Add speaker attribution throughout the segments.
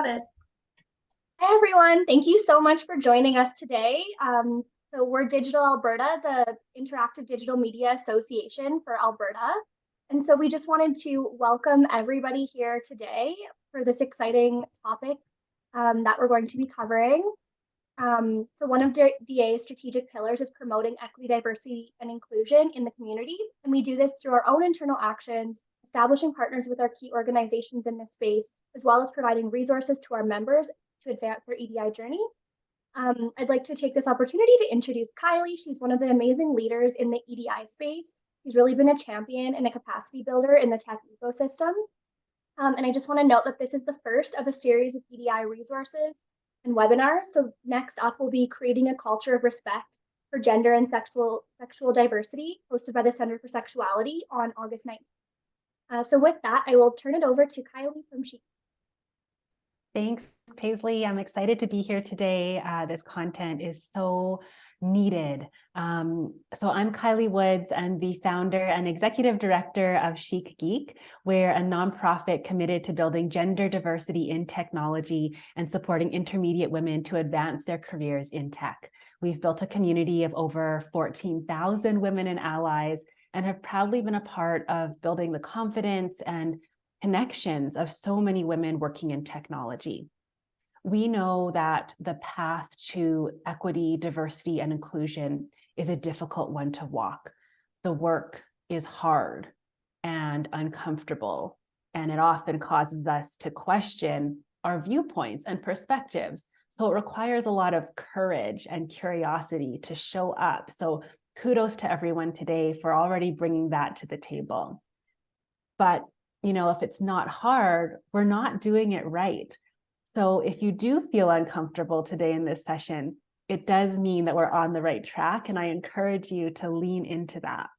Speaker 1: got it.
Speaker 2: Hi, everyone. Thank you so much for joining us today. So we're Digital Alberta, the Interactive Digital Media Association for Alberta. And so we just wanted to welcome everybody here today for this exciting topic that we're going to be covering. So one of DA's strategic pillars is promoting equity, diversity, and inclusion in the community. And we do this through our own internal actions, establishing partners with our key organizations in this space, as well as providing resources to our members to advance their EDI journey. I'd like to take this opportunity to introduce Kylie. She's one of the amazing leaders in the EDI space. She's really been a champion and a capacity builder in the tech ecosystem. And I just want to note that this is the first of a series of EDI resources and webinars. So next up will be creating a culture of respect for gender and sexual diversity, hosted by the Center for Sexuality on August 9th. So with that, I will turn it over to Kylie from Chic.
Speaker 3: Thanks, Paisley. I'm excited to be here today. This content is so needed. So I'm Kylie Woods and the founder and executive director of Chic, Geek. We're a nonprofit committed to building gender diversity in technology and supporting intermediate women to advance their careers in tech. We've built a community of over 14,000 women and allies and have proudly been a part of building the confidence and connections of so many women working in technology. We know that the path to equity, diversity, and inclusion is a difficult one to walk. The work is hard and uncomfortable, and it often causes us to question our viewpoints and perspectives. So it requires a lot of courage and curiosity to show up. So kudos to everyone today for already bringing that to the table. But if it's not hard, we're not doing it right. So if you do feel uncomfortable today in this session, it does mean that we're on the right track, and I encourage you to lean into that.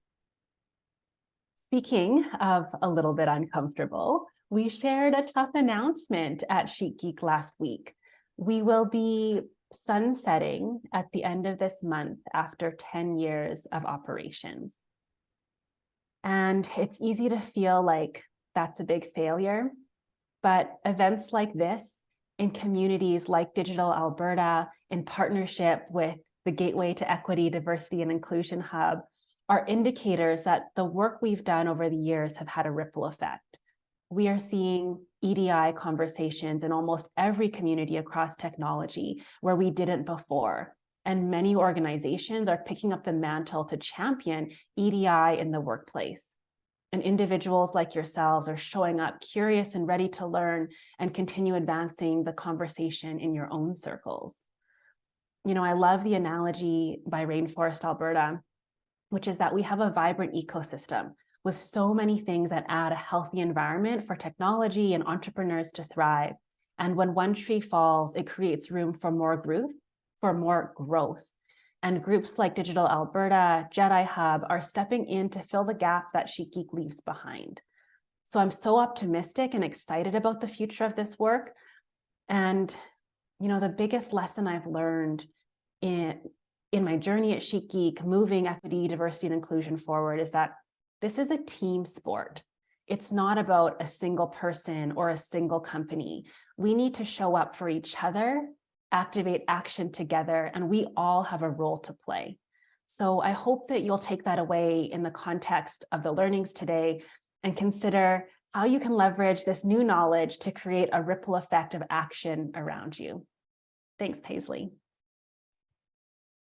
Speaker 3: Speaking of a little bit uncomfortable, we shared a tough announcement at Chic Geek last week. We will be sunsetting at the end of this month after 10 years of operations. And it's easy to feel like that's a big failure, but events like this in communities like Digital Alberta, in partnership with the Gateway to Equity, Diversity, and Inclusion Hub, are indicators that the work we've done over the years have had a ripple effect. We are seeing EDI conversations in almost every community across technology where we didn't before, and many organizations are picking up the mantle to champion EDI in the workplace. And individuals like yourselves are showing up curious and ready to learn and continue advancing the conversation in your own circles. I love the analogy by Rainforest Alberta, which is that we have a vibrant ecosystem with so many things that add a healthy environment for technology and entrepreneurs to thrive. And when one tree falls, it creates room for more growth. And groups like Digital Alberta, Jedi Hub are stepping in to fill the gap that Chic Geek leaves behind. So I'm so optimistic and excited about the future of this work. And, the biggest lesson I've learned in my journey at Chic Geek, moving equity, diversity, and inclusion forward, is that this is a team sport. It's not about a single person or a single company. We need to show up for each other, activate action together, and we all have a role to play. So I hope that you'll take that away in the context of the learnings today and consider how you can leverage this new knowledge to create a ripple effect of action around you. Thanks, Paisley.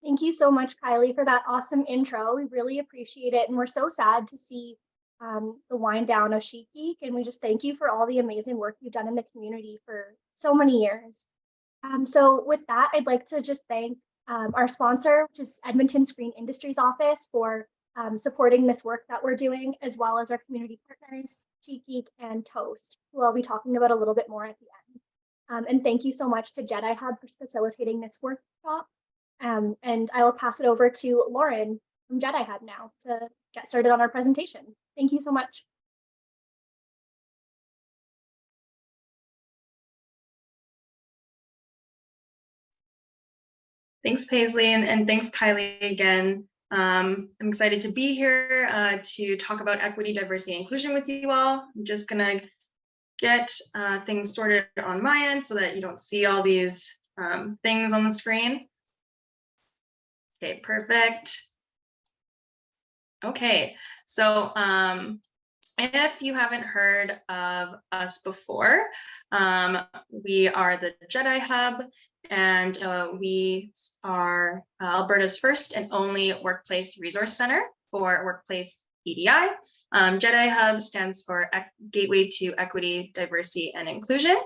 Speaker 2: Thank you so much, Kylie, for that awesome intro. We really appreciate it. And we're so sad to see the wind down of Chic Geek. And we just thank you for all the amazing work you've done in the community for so many years. So with that, I'd like to just thank our sponsor, which is Edmonton Screen Industries Office, for supporting this work that we're doing, as well as our community partners, Chic Geek and Toast, who I'll be talking about a little bit more at the end. And thank you so much to Jedi Hub for facilitating this workshop. And I will pass it over to Lauren from Jedi Hub now to get started on our presentation. Thank you so much.
Speaker 1: Thanks, Paisley, and thanks, Kylie, again. I'm excited to be here to talk about equity, diversity, and inclusion with you all. I'm just going to get things sorted on my end so that you don't see all these things on the screen. Okay, perfect. Okay, so if you haven't heard of us before, we are the Jedi Hub, and we are Alberta's first and only workplace resource center for workplace EDI. Jedi Hub stands for Gateway to Equity, Diversity, and Inclusion.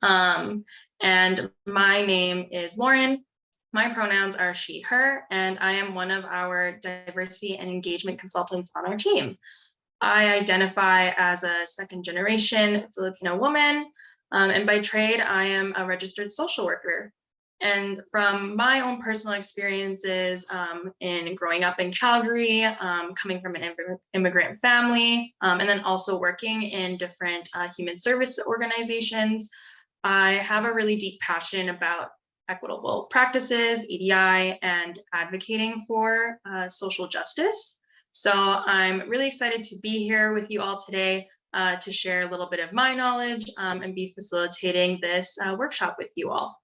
Speaker 1: And my name is Lauren. My pronouns are she, her, and I am one of our diversity and engagement consultants on our team. I identify as a second generation Filipino woman, and by trade, I am a registered social worker. And from my own personal experiences in growing up in Calgary, coming from an immigrant family, and then also working in different human service organizations, I have a really deep passion about equitable practices, EDI, and advocating for social justice. So I'm really excited to be here with you all today to share a little bit of my knowledge and be facilitating this workshop with you all.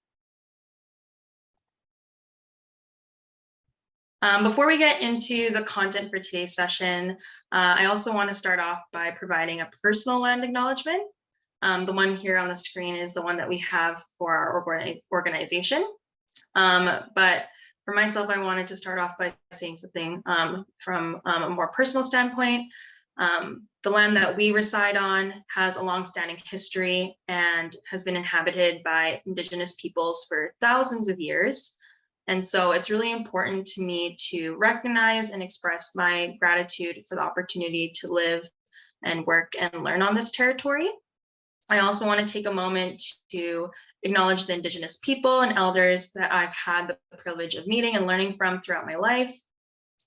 Speaker 1: Before we get into the content for today's session, I also want to start off by providing a personal land acknowledgement. The one here on the screen is the one that we have for our organization. But for myself, I wanted to start off by saying something from a more personal standpoint. The land that we reside on has a long-standing history and has been inhabited by Indigenous peoples for thousands of years. And so it's really important to me to recognize and express my gratitude for the opportunity to live and work and learn on this territory. I also want to take a moment to acknowledge the Indigenous people and elders that I've had the privilege of meeting and learning from throughout my life.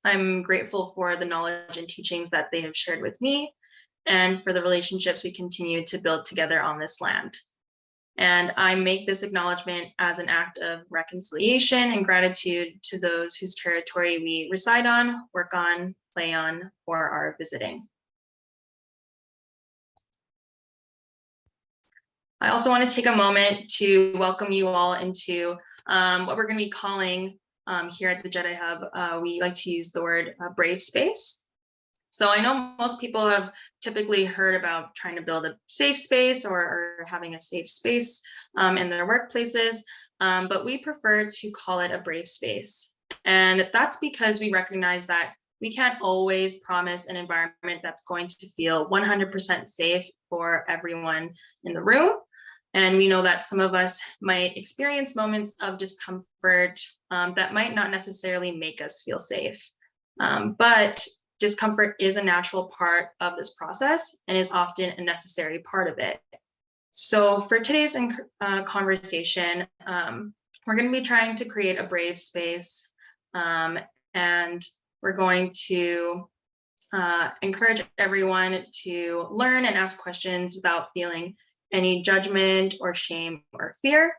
Speaker 1: I'm grateful for the knowledge and teachings that they have shared with me and for the relationships we continue to build together on this land. And I make this acknowledgement as an act of reconciliation and gratitude to those whose territory we reside on, work on, play on, or are visiting. I also want to take a moment to welcome you all into what we're going to be calling here at the Jedi Hub. We like to use the word brave space. So I know most people have typically heard about trying to build a safe space or having a safe space in their workplaces, but we prefer to call it a brave space. And that's because we recognize that we can't always promise an environment that's going to feel 100% safe for everyone in the room. And we know that some of us might experience moments of discomfort that might not necessarily make us feel safe. But discomfort is a natural part of this process and is often a necessary part of it. So for today's conversation, we're going to be trying to create a brave space, and we're going to encourage everyone to learn and ask questions without feeling any judgment or shame or fear.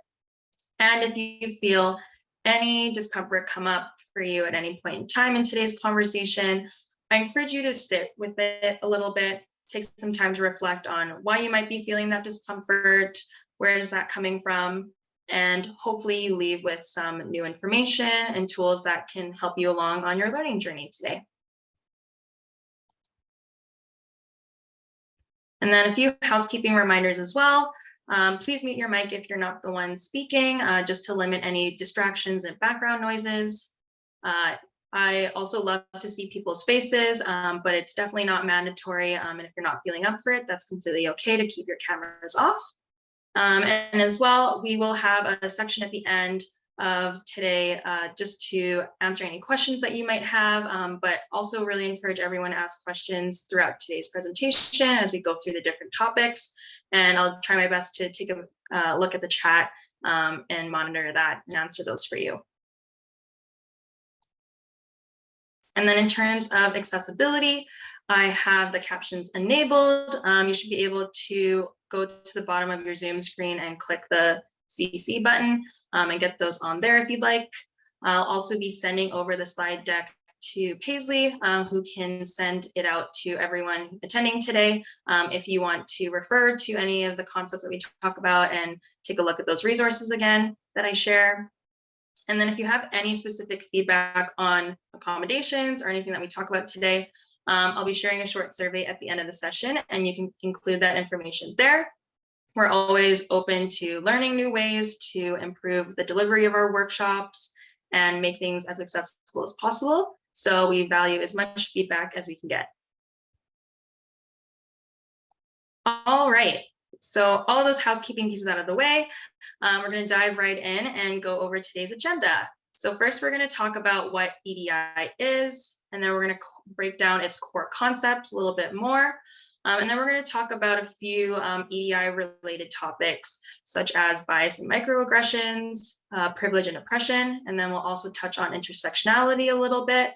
Speaker 1: And if you feel any discomfort come up for you at any point in time in today's conversation, I encourage you to sit with it a little bit, take some time to reflect on why you might be feeling that discomfort, where is that coming from, and hopefully you leave with some new information and tools that can help you along on your learning journey today. And then a few housekeeping reminders as well. Please mute your mic if you're not the one speaking, just to limit any distractions and background noises. I also love to see people's faces, but it's definitely not mandatory. And if you're not feeling up for it, that's completely okay to keep your cameras off. And as well, we will have a section at the end of today just to answer any questions that you might have, but also really encourage everyone to ask questions throughout today's presentation as we go through the different topics. And I'll try my best to take a look at the chat and monitor that and answer those for you. And then in terms of accessibility, I have the captions enabled. You should be able to go to the bottom of your Zoom screen and click the CC button and get those on there if you'd like. I'll also be sending over the slide deck to Paisley, who can send it out to everyone attending today. If you want to refer to any of the concepts that we talk about and take a look at those resources again that I share. And then if you have any specific feedback on accommodations or anything that we talk about today, I'll be sharing a short survey at the end of the session, and you can include that information there. We're always open to learning new ways to improve the delivery of our workshops and make things as accessible as possible. So we value as much feedback as we can get. All right, so all of those housekeeping pieces out of the way, we're going to dive right in and go over today's agenda. So first, we're going to talk about what EDI is, and then we're going to break down its core concepts a little bit more. And then we're going to talk about a few EDI-related topics, such as bias and microaggressions, privilege and oppression, and then we'll also touch on intersectionality a little bit.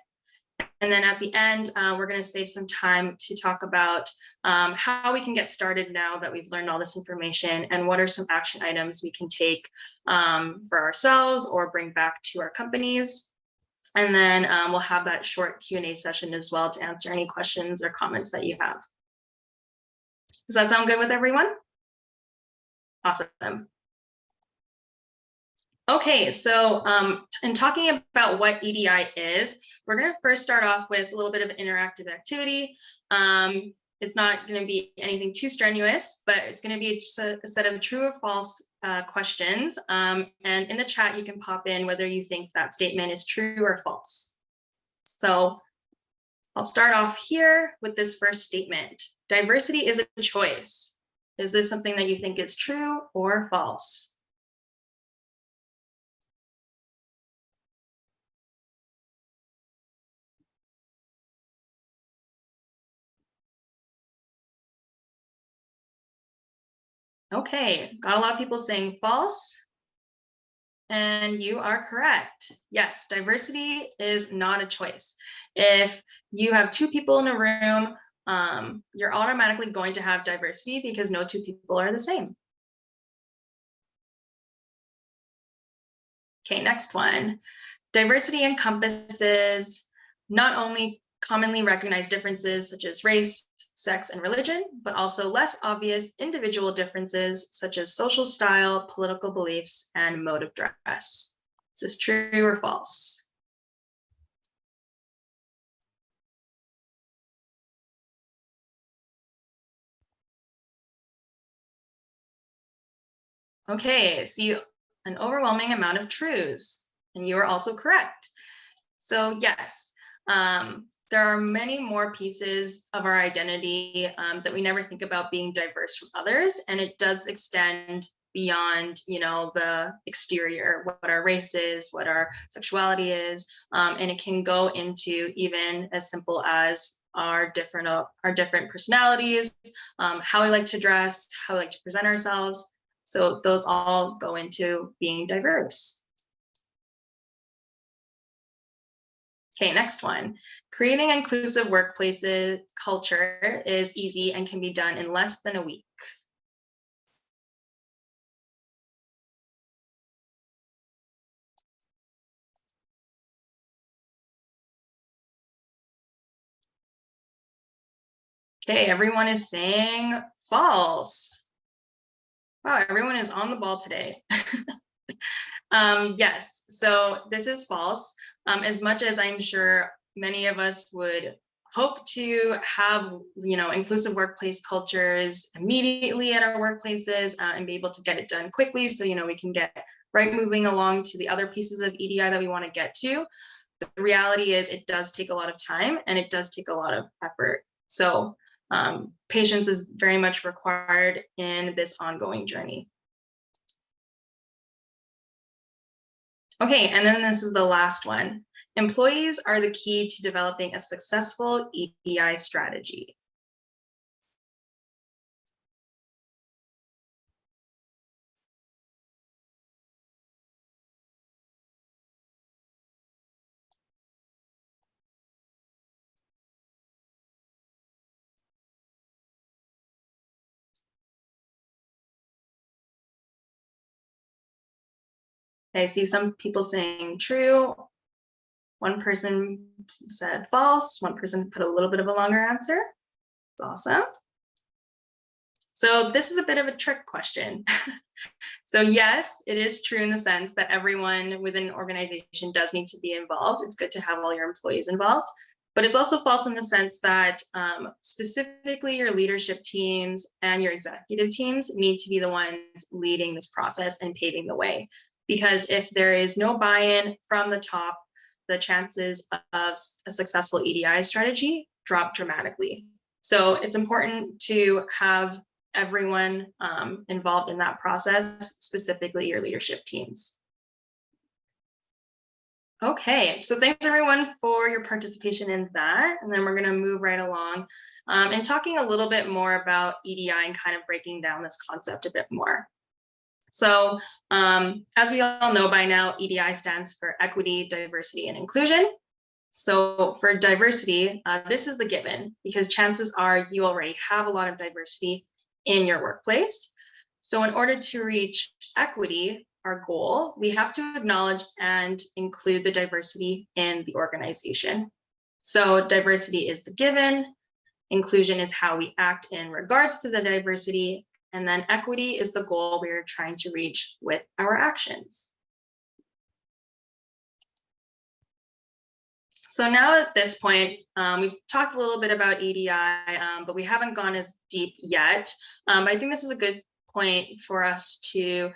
Speaker 1: And then at the end, we're going to save some time to talk about how we can get started now that we've learned all this information, and what are some action items we can take for ourselves or bring back to our companies. And then we'll have that short Q&A session as well to answer any questions or comments that you have. Does that sound good with everyone? Awesome. Okay, so in talking about what EDI is, we're going to first start off with a little bit of interactive activity. It's not going to be anything too strenuous, but it's going to be a set of true or false questions. And in the chat, you can pop in whether you think that statement is true or false. So I'll start off here with this first statement. Diversity is a choice. Is this something that you think is true or false? Okay, got a lot of people saying false. And you are correct. Yes, diversity is not a choice. If you have two people in a room, you're automatically going to have diversity because no two people are the same. Okay, next one. Diversity encompasses not only commonly recognized differences such as race, sex, and religion, but also less obvious individual differences such as social style, political beliefs, and mode of dress. Is this true or false? Okay, see an overwhelming amount of truths, and you are also correct. So yes, there are many more pieces of our identity that we never think about being diverse from others, and it does extend beyond, the exterior, what our race is, what our sexuality is, and it can go into even as simple as our different personalities, how we like to dress, how we like to present ourselves. So those all go into being diverse. Okay, next one. Creating inclusive workplaces culture is easy and can be done in less than a week. Okay, everyone is saying false. Wow, everyone is on the ball today. Yes, so this is false. As much as I'm sure many of us would hope to have, inclusive workplace cultures immediately at our workplaces and be able to get it done quickly, so we can get right moving along to the other pieces of EDI that we want to get to. The reality is it does take a lot of time and it does take a lot of effort. So patience is very much required in this ongoing journey. Okay, and then this is the last one. Employees are the key to developing a successful EDI strategy. I see some people saying true One person said false. One person put a little bit of a longer answer. That's awesome. So this is a bit of a trick question. So yes, it is true in the sense that everyone within an organization does need to be involved. It's good to have all your employees involved, but it's also false in the sense that specifically your leadership teams and your executive teams need to be the ones leading this process and paving the way. Because if there is no buy-in from the top, the chances of a successful EDI strategy drop dramatically. So it's important to have everyone involved in that process, specifically your leadership teams. Okay, so thanks everyone for your participation in that. And then we're gonna move right along and talking a little bit more about EDI and kind of breaking down this concept a bit more. So as we all know by now, EDI stands for equity, diversity, and inclusion. So for diversity, this is the given because chances are you already have a lot of diversity in your workplace. So in order to reach equity, our goal, we have to acknowledge and include the diversity in the organization. So diversity is the given, inclusion is how we act in regards to the diversity, and then equity is the goal we're trying to reach with our actions. So now at this point, we've talked a little bit about EDI, but we haven't gone as deep yet. I think this is a good point for us to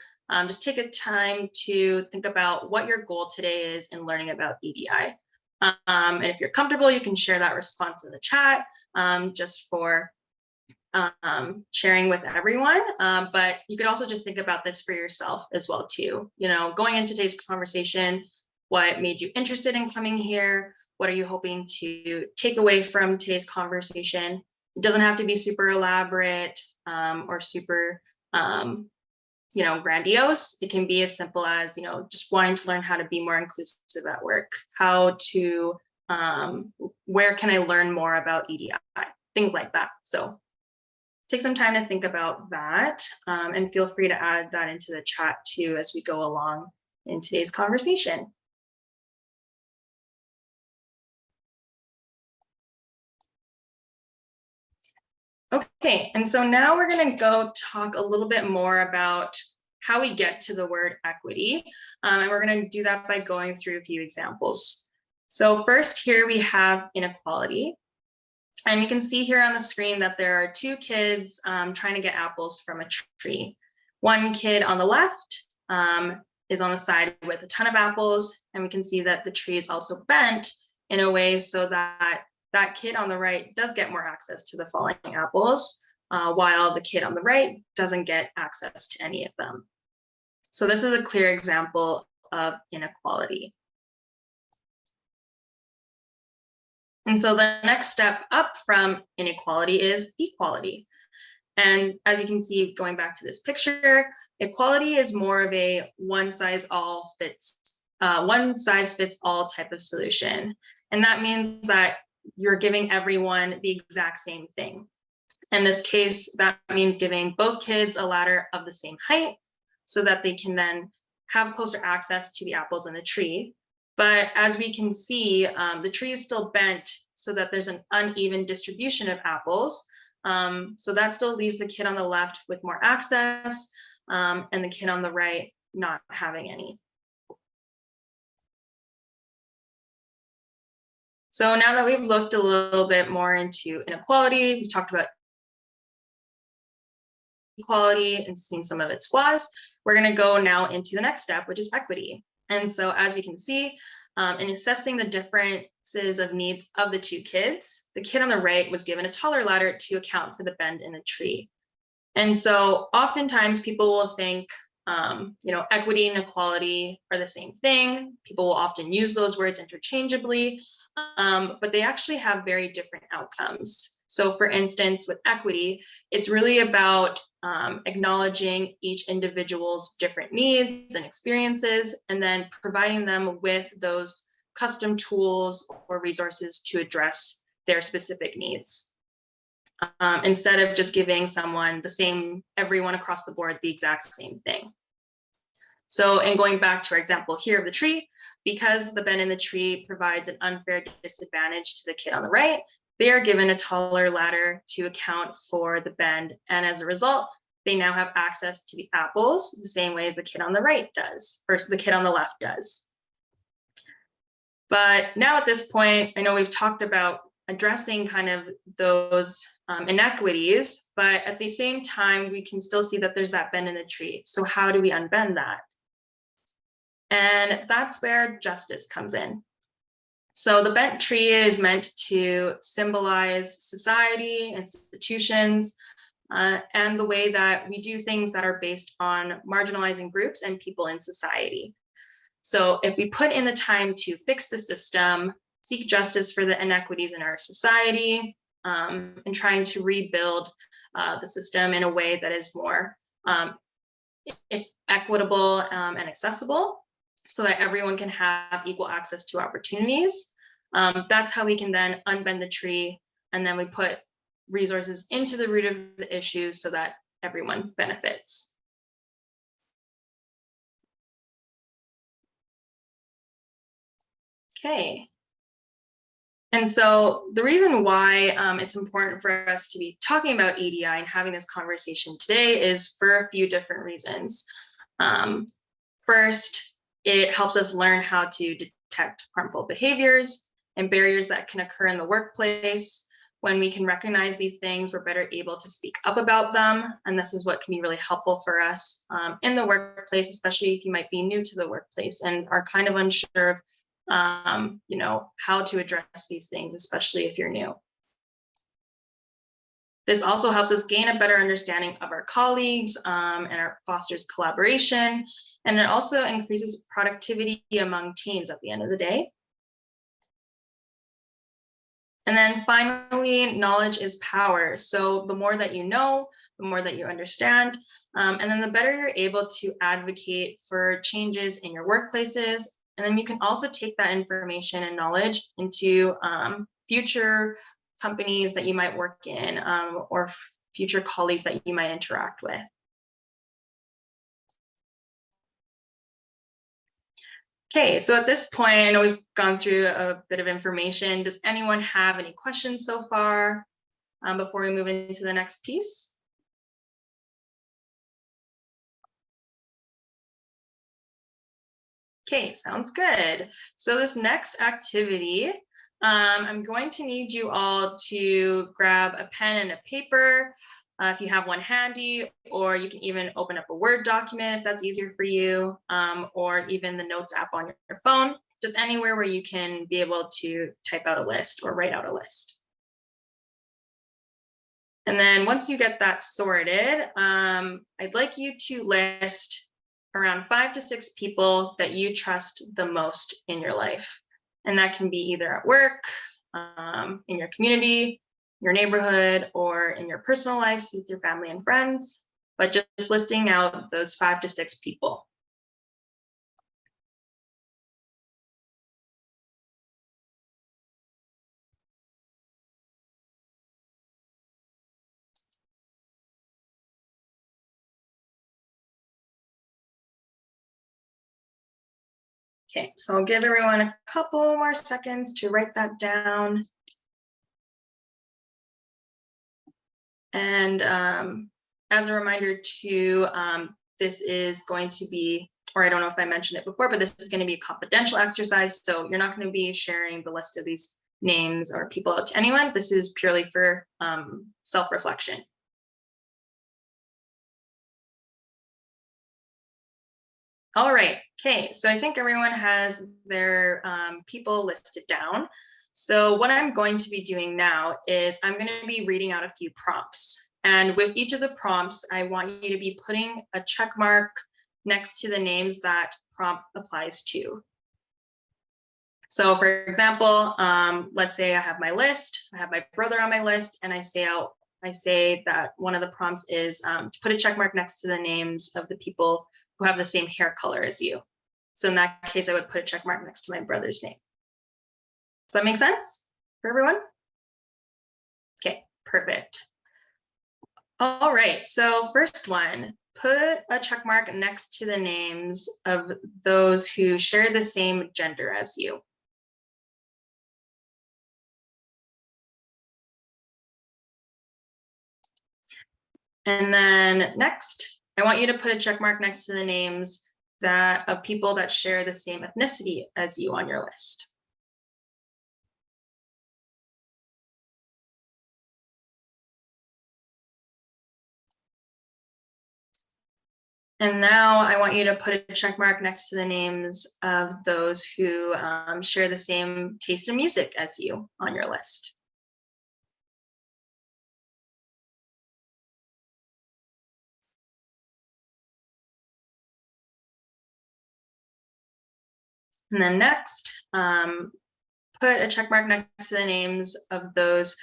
Speaker 1: just take a time to think about what your goal today is in learning about EDI. And if you're comfortable, you can share that response in the chat just for sharing with everyone. But you could also just think about this for yourself as well too. You know, going into today's conversation, what made you interested in coming here? What are you hoping to take away from today's conversation? It doesn't have to be super elaborate or super, you know, grandiose. It can be as simple as, you know, just wanting to learn how to be more inclusive at work, how to, where can I learn more about EDI, things like that. So take some time to think about that and feel free to add that into the chat too as we go along in today's conversation. Okay, and so now we're going to go talk a little bit more about how we get to the word equity. And we're going to do that by going through a few examples. So first here we have inequality. And you can see here on the screen that there are two kids trying to get apples from a tree. One kid on the left is on the side with a ton of apples, and we can see that the tree is also bent in a way so that that kid on the right does get more access to the falling apples, while the kid on the right doesn't get access to any of them. So this is a clear example of inequality. And so the next step up from inequality is equality. And as you can see, going back to this picture, equality is more of a one size fits all type of solution. And that means that you're giving everyone the exact same thing. In this case, that means giving both kids a ladder of the same height so that they can then have closer access to the apples in the tree. But as we can see, the tree is still bent so that there's an uneven distribution of apples. So that still leaves the kid on the left with more access and the kid on the right not having any. So now that we've looked a little bit more into inequality, we talked about equality and seen some of its flaws, we're going to go now into the next step, which is equity. And so as we can see, in assessing the differences of needs of the two kids, the kid on the right was given a taller ladder to account for the bend in the tree. And so oftentimes people will think, you know, equity and equality are the same thing. People will often use those words interchangeably, but they actually have very different outcomes. So for instance, with equity, it's really about acknowledging each individual's different needs and experiences, and then providing them with those custom tools or resources to address their specific needs. Instead of just giving someone everyone across the board, the exact same thing. So in going back to our example here of the tree, because the bend in the tree provides an unfair disadvantage to the kid on the right, they are given a taller ladder to account for the bend. And as a result, they now have access to the apples the same way as the kid on the right does, or the kid on the left does. But now at this point, I know we've talked about addressing kind of those inequities, but at the same time, we can still see that there's that bend in the tree. So how do we unbend that? And that's where justice comes in. So the bent tree is meant to symbolize society, institutions, and the way that we do things that are based on marginalizing groups and people in society. So if we put in the time to fix the system, seek justice for the inequities in our society, and trying to rebuild the system in a way that is more equitable and accessible, so that everyone can have equal access to opportunities. That's how we can then unbend the tree, and then we put resources into the root of the issue so that everyone benefits. Okay. And so the reason why it's important for us to be talking about EDI and having this conversation today is for a few different reasons. First, it helps us learn how to detect harmful behaviors and barriers that can occur in the workplace. When we can recognize these things, we're better able to speak up about them. And this is what can be really helpful for us in the workplace, especially if you might be new to the workplace and are kind of unsure of how to address these things, especially if you're new. This also helps us gain a better understanding of our colleagues and fosters collaboration. And it also increases productivity among teams at the end of the day. And then finally, knowledge is power. So the more that you know, the more that you understand, and then the better you're able to advocate for changes in your workplaces. And then you can also take that information and knowledge into future companies that you might work in or future colleagues that you might interact with. Okay, so at this point, I know we've gone through a bit of information. Does anyone have any questions so far before we move into the next piece? Okay, sounds good. So this next activity, I'm going to need you all to grab a pen and a paper if you have one handy, or you can even open up a Word document if that's easier for you, or even the Notes app on your phone, just anywhere where you can be able to type out a list or write out a list. And then once you get that sorted, I'd like you to list around 5 to 6 people that you trust the most in your life. And that can be either at work, in your community, your neighborhood, or in your personal life with your family and friends, but just listing out those 5 to 6 people. Okay, so I'll give everyone a couple more seconds to write that down. And as a reminder too, this is going to be, or I don't know if I mentioned it before, but this is going to be a confidential exercise. So you're not going to be sharing the list of these names or people out to anyone. This is purely for self-reflection. All right, okay, so I think everyone has their people listed down. So what I'm going to be doing now is I'm going to be reading out a few prompts. And with each of the prompts, I want you to be putting a check mark next to the names that prompt applies to. So for example, let's say I have my list, I have my brother on my list, and I say that one of the prompts is to put a check mark next to the names of the people who have the same hair color as you. So in that case, I would put a check mark next to my brother's name. Does that make sense for everyone? Okay, perfect. All right, so first one, put a check mark next to the names of those who share the same gender as you. And then next, I want you to put a check mark next to the names of people that share the same ethnicity as you on your list. And now I want you to put a check mark next to the names of those who share the same taste in music as you on your list. And then next, put a check mark next to the names of those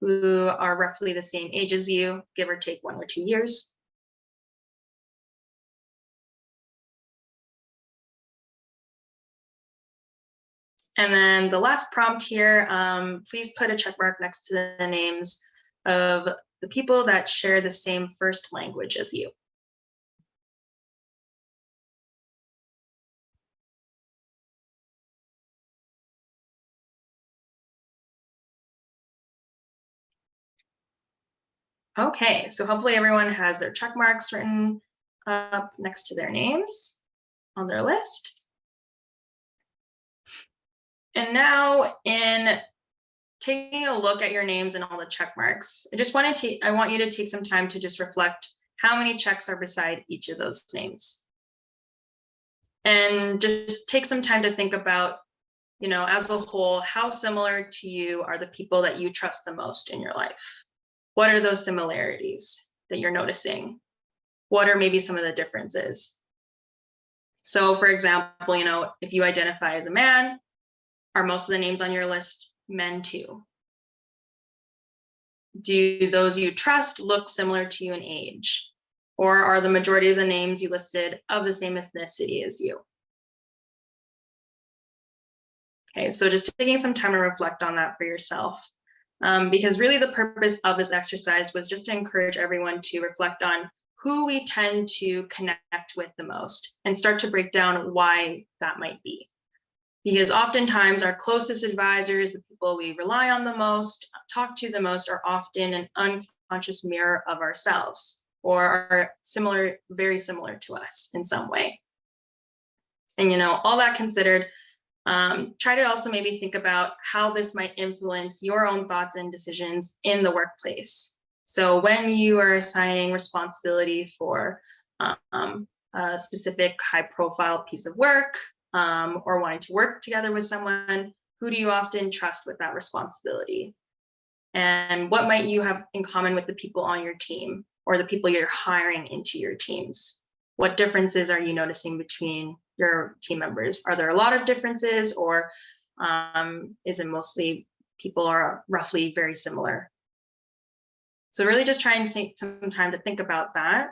Speaker 1: who are roughly the same age as you, give or take 1 or 2 years. And then the last prompt here, please put a check mark next to the names of the people that share the same first language as you. Okay, so hopefully everyone has their check marks written up next to their names on their list. And now in taking a look at your names and all the check marks, I want you to take some time to just reflect how many checks are beside each of those names. And just take some time to think about, as a whole, how similar to you are the people that you trust the most in your life? What are those similarities that you're noticing? What are maybe some of the differences? So for example, if you identify as a man, are most of the names on your list men too? Do those you trust look similar to you in age? Or are the majority of the names you listed of the same ethnicity as you? Okay, so just taking some time to reflect on that for yourself. Because really the purpose of this exercise was just to encourage everyone to reflect on who we tend to connect with the most and start to break down why that might be. Because oftentimes our closest advisors, the people we rely on the most, talk to the most, are often an unconscious mirror of ourselves or are very similar to us in some way. And all that considered, try to also maybe think about how this might influence your own thoughts and decisions in the workplace. So when you are assigning responsibility for a specific high-profile piece of work, or wanting to work together with someone, who do you often trust with that responsibility? And what might you have in common with the people on your team or the people you're hiring into your teams? What differences are you noticing between your team members? Are there a lot of differences, or is it mostly people are roughly very similar? So really just try and take some time to think about that.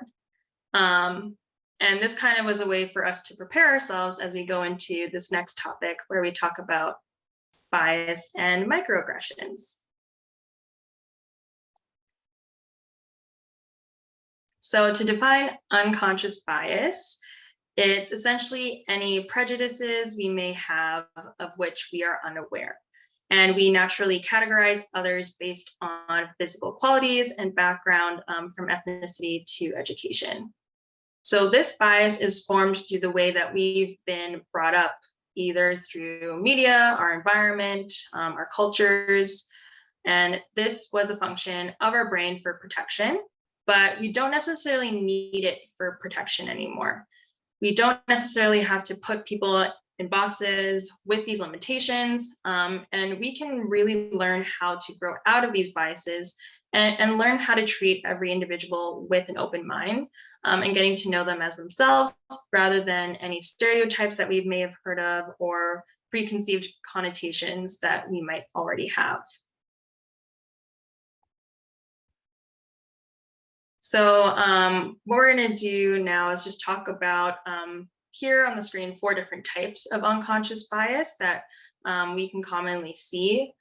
Speaker 1: And this kind of was a way for us to prepare ourselves as we go into this next topic where we talk about bias and microaggressions. So to define unconscious bias, it's essentially any prejudices we may have of which we are unaware. And we naturally categorize others based on physical qualities and background, from ethnicity to education. So this bias is formed through the way that we've been brought up, either through media, our environment, our cultures. And this was a function of our brain for protection, but we don't necessarily need it for protection anymore. We don't necessarily have to put people in boxes with these limitations, and we can really learn how to grow out of these biases and learn how to treat every individual with an open mind, and getting to know them as themselves rather than any stereotypes that we may have heard of or preconceived connotations that we might already have. So what we're going to do now is just talk about here on the screen 4 different types of unconscious bias that we can commonly see.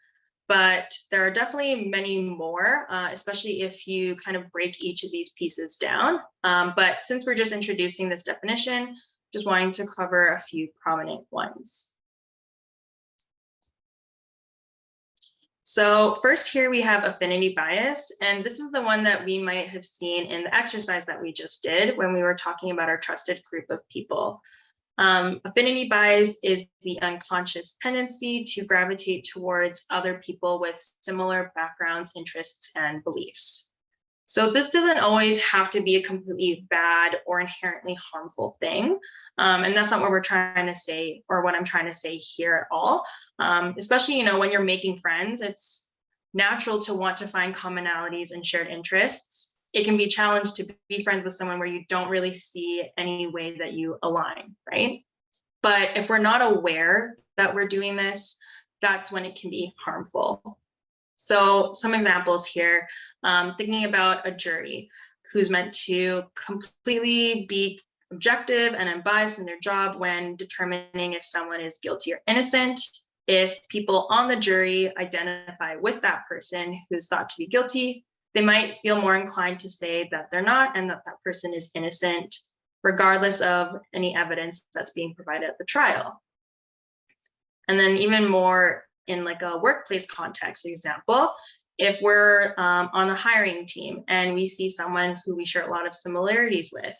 Speaker 1: but there are definitely many more, especially if you kind of break each of these pieces down. But since we're just introducing this definition, just wanting to cover a few prominent ones. So first here we have affinity bias, and this is the one that we might have seen in the exercise that we just did when we were talking about our trusted group of people. Affinity bias is the unconscious tendency to gravitate towards other people with similar backgrounds, interests, and beliefs. So this doesn't always have to be a completely bad or inherently harmful thing. And that's not what we're trying to say, or what I'm trying to say here at all. Especially, you know, when you're making friends, it's natural to want to find commonalities and shared interests. It can be challenged to be friends with someone where you don't really see any way that you align, right? But if we're not aware that we're doing this, that's when it can be harmful. So some examples here, thinking about a jury who's meant to completely be objective and unbiased in their job when determining if someone is guilty or innocent. If people on the jury identify with that person who's thought to be guilty, they might feel more inclined to say that they're not and that that person is innocent, regardless of any evidence that's being provided at the trial. And then even more in like a workplace context example, if we're on a hiring team and we see someone who we share a lot of similarities with,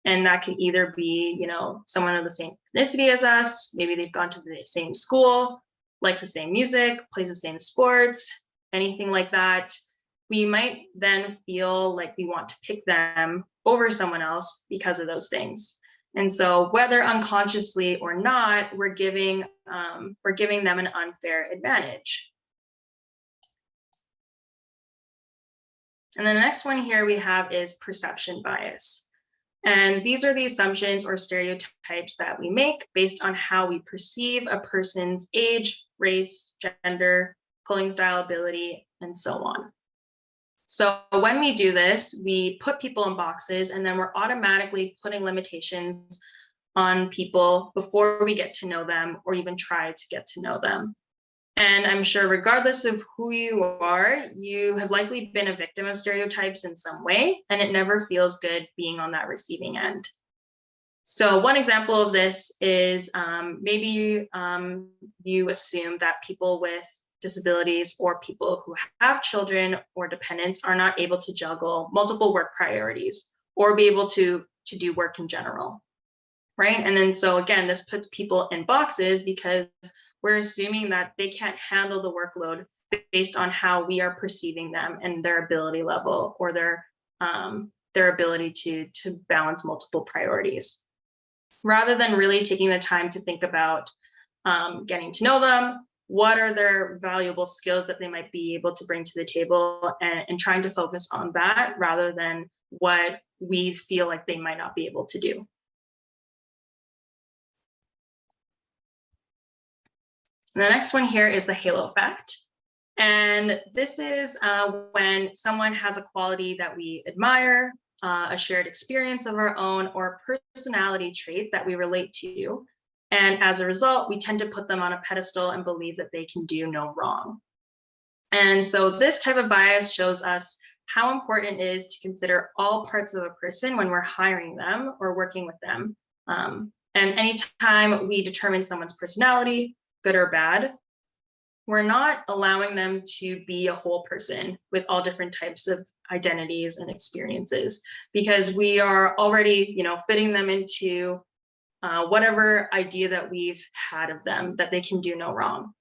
Speaker 1: and that could either be, you know, someone of the same ethnicity as us, maybe they've gone to the same school, likes the same music, plays the same sports, anything like that, we might then feel like we want to pick them over someone else because of those things. And so whether unconsciously or not, we're giving them an unfair advantage. And then the next one here we have is perception bias. And these are the assumptions or stereotypes that we make based on how we perceive a person's age, race, gender, clothing style, ability, and so on. So when we do this, we put people in boxes and then we're automatically putting limitations on people before we get to know them or even try to get to know them. And I'm sure regardless of who you are, you have likely been a victim of stereotypes in some way, and it never feels good being on that receiving end. So one example of this is maybe you assume that people with disabilities or people who have children or dependents are not able to juggle multiple work priorities or be able to do work in general, right? And then so again, this puts people in boxes because we're assuming that they can't handle the workload based on how we are perceiving them and their ability level or their ability to balance multiple priorities, rather than really taking the time to think about getting to know them. What are their valuable skills that they might be able to bring to the table, and trying to focus on that rather than what we feel like they might not be able to do. And the next one here is the halo effect. And this is when someone has a quality that we admire, a shared experience of our own, or a personality trait that we relate to. And as a result, we tend to put them on a pedestal and believe that they can do no wrong. And so this type of bias shows us how important it is to consider all parts of a person when we're hiring them or working with them. And anytime we determine someone's personality, good or bad, we're not allowing them to be a whole person with all different types of identities and experiences, because we are already, you know, fitting them into whatever idea that we've had of them, that they can do no wrong.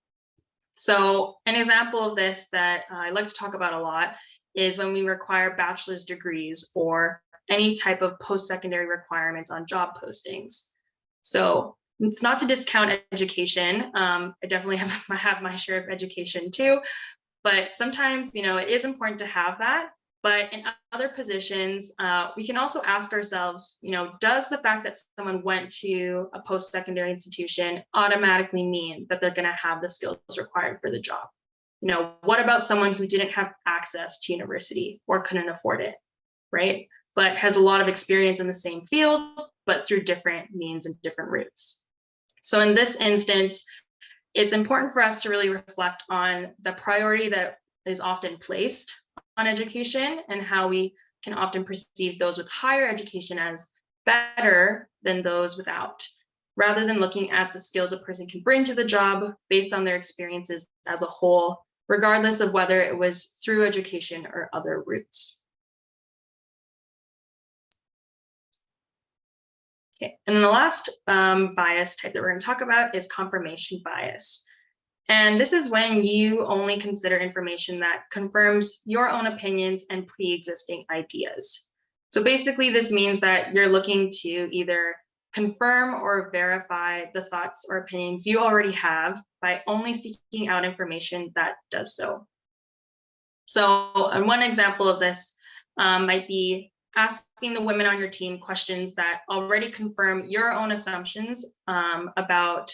Speaker 1: So an example of this that I like to talk about a lot is when we require bachelor's degrees or any type of post-secondary requirements on job postings. So it's not to discount education. I definitely have my share of education too, but sometimes, you know, it is important to have that. But in other positions, we can also ask ourselves, you know, does the fact that someone went to a post-secondary institution automatically mean that they're going to have the skills required for the job? You know, what about someone who didn't have access to university or couldn't afford it, right? But has a lot of experience in the same field, but through different means and different routes. So in this instance, it's important for us to really reflect on the priority that is often placed on education and how we can often perceive those with higher education as better than those without, rather than looking at the skills a person can bring to the job based on their experiences as a whole, regardless of whether it was through education or other routes. Okay, and then the last bias type that we're going to talk about is confirmation bias. And this is when you only consider information that confirms your own opinions and pre-existing ideas. So basically, this means that you're looking to either confirm or verify the thoughts or opinions you already have by only seeking out information that does so. So, and one example of this might be asking the women on your team questions that already confirm your own assumptions about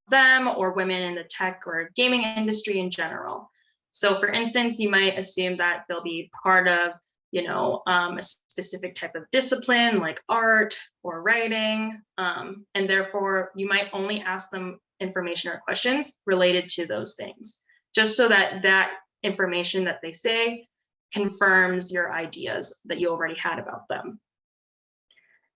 Speaker 1: them or women in the tech or gaming industry in general. So for instance, you might assume that they'll be part of, a specific type of discipline like art or writing, and therefore you might only ask them information or questions related to those things, just so that that information that they say confirms your ideas that you already had about them.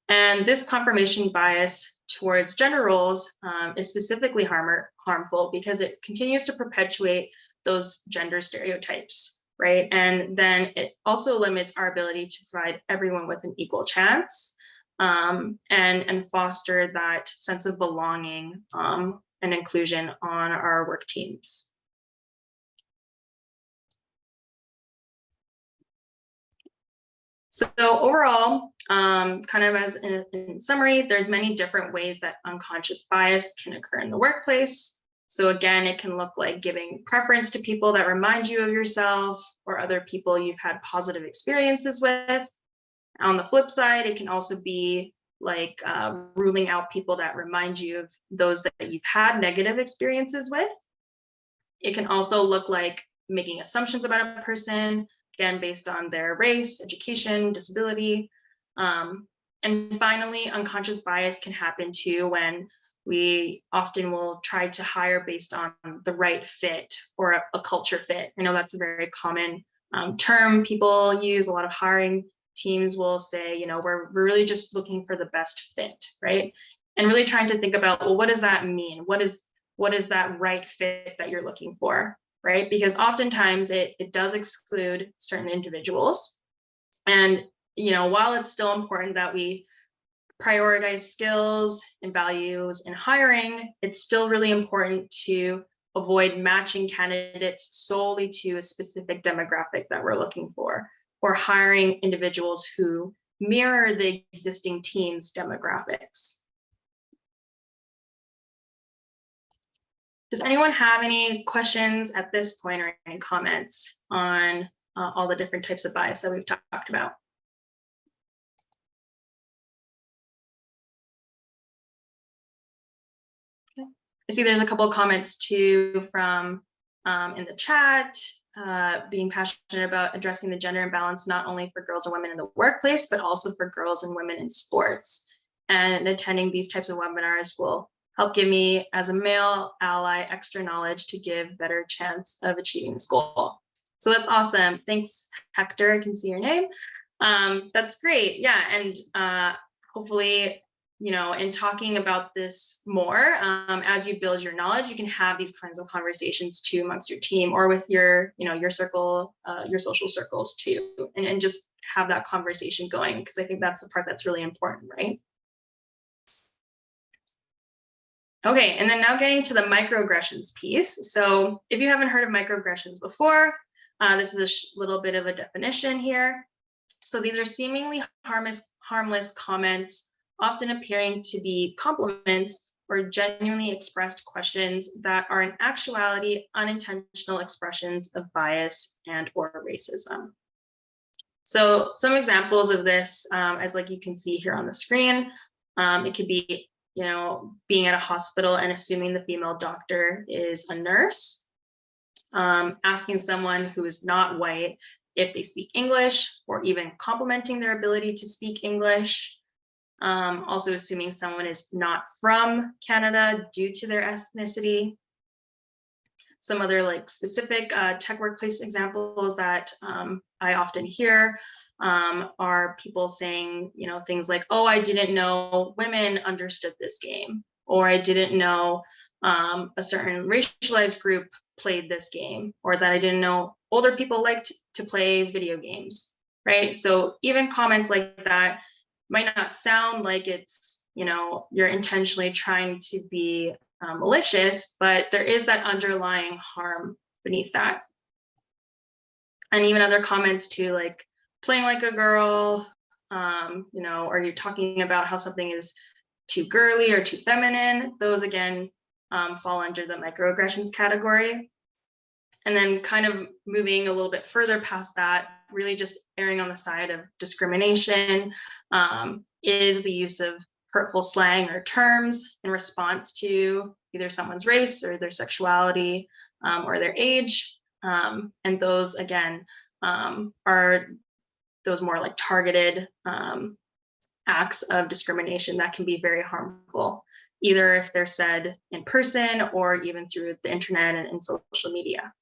Speaker 1: And this confirmation bias towards gender roles is specifically harmful because it continues to perpetuate those gender stereotypes, right? And then it also limits our ability to provide everyone with an equal chance and foster that sense of belonging and inclusion on our work teams. So overall, kind of as in summary, there's many different ways that unconscious bias can occur in the workplace. So again, it can look like giving preference to people that remind you of yourself or other people you've had positive experiences with. On the flip side, it can also be like ruling out people that remind you of those that you've had negative experiences with. It can also look like making assumptions about a person, again, based on their race, education, disability. And finally, unconscious bias can happen too when we often will try to hire based on the right fit or a culture fit. I know that's a very common term people use. A lot of hiring teams will say, we're really just looking for the best fit, right? And really trying to think about, well, what does that mean? What is that right fit that you're looking for? Right? Because oftentimes it does exclude certain individuals. And, while it's still important that we prioritize skills and values in hiring, it's still really important to avoid matching candidates solely to a specific demographic that we're looking for, or hiring individuals who mirror the existing team's demographics. Does anyone have any questions at this point or any comments on all the different types of bias that we've talked about? Okay. I see there's a couple of comments too from in the chat, being passionate about addressing the gender imbalance, not only for girls and women in the workplace, but also for girls and women in sports. And attending these types of webinars will help give me, as a male ally, extra knowledge to give better chance of achieving this goal. So that's awesome. Thanks, Hector. I can see your name. That's great. Yeah, and hopefully, in talking about this more, as you build your knowledge, you can have these kinds of conversations too amongst your team or with your, your circle, your social circles too, and just have that conversation going, because I think that's the part that's really important, right? Okay, and then now getting to the microaggressions piece. So if you haven't heard of microaggressions before, this is a little bit of a definition here. So these are seemingly harmless comments, often appearing to be compliments or genuinely expressed questions that are in actuality unintentional expressions of bias and or racism. So some examples of this, as like you can see here on the screen, it could be being at a hospital and assuming the female doctor is a nurse, asking someone who is not white if they speak English, or even complimenting their ability to speak English, also assuming someone is not from Canada due to their ethnicity, Some other like specific tech workplace examples that I often hear are people saying, you know, things like, oh, I didn't know women understood this game, or I didn't know a certain racialized group played this game, or that I didn't know older people liked to play video games, right? So even comments like that might not sound like it's, you know, you're intentionally trying to be malicious, but there is that underlying harm beneath that. And even other comments too, like playing like a girl, you know, or you're talking about how something is too girly or too feminine. Those again fall under the microaggressions category. And then kind of moving a little bit further past that, really just erring on the side of discrimination is the use of hurtful slang or terms in response to either someone's race or their sexuality or their age. And those, again, are those more like targeted acts of discrimination that can be very harmful, either if they're said in person or even through the internet and social media.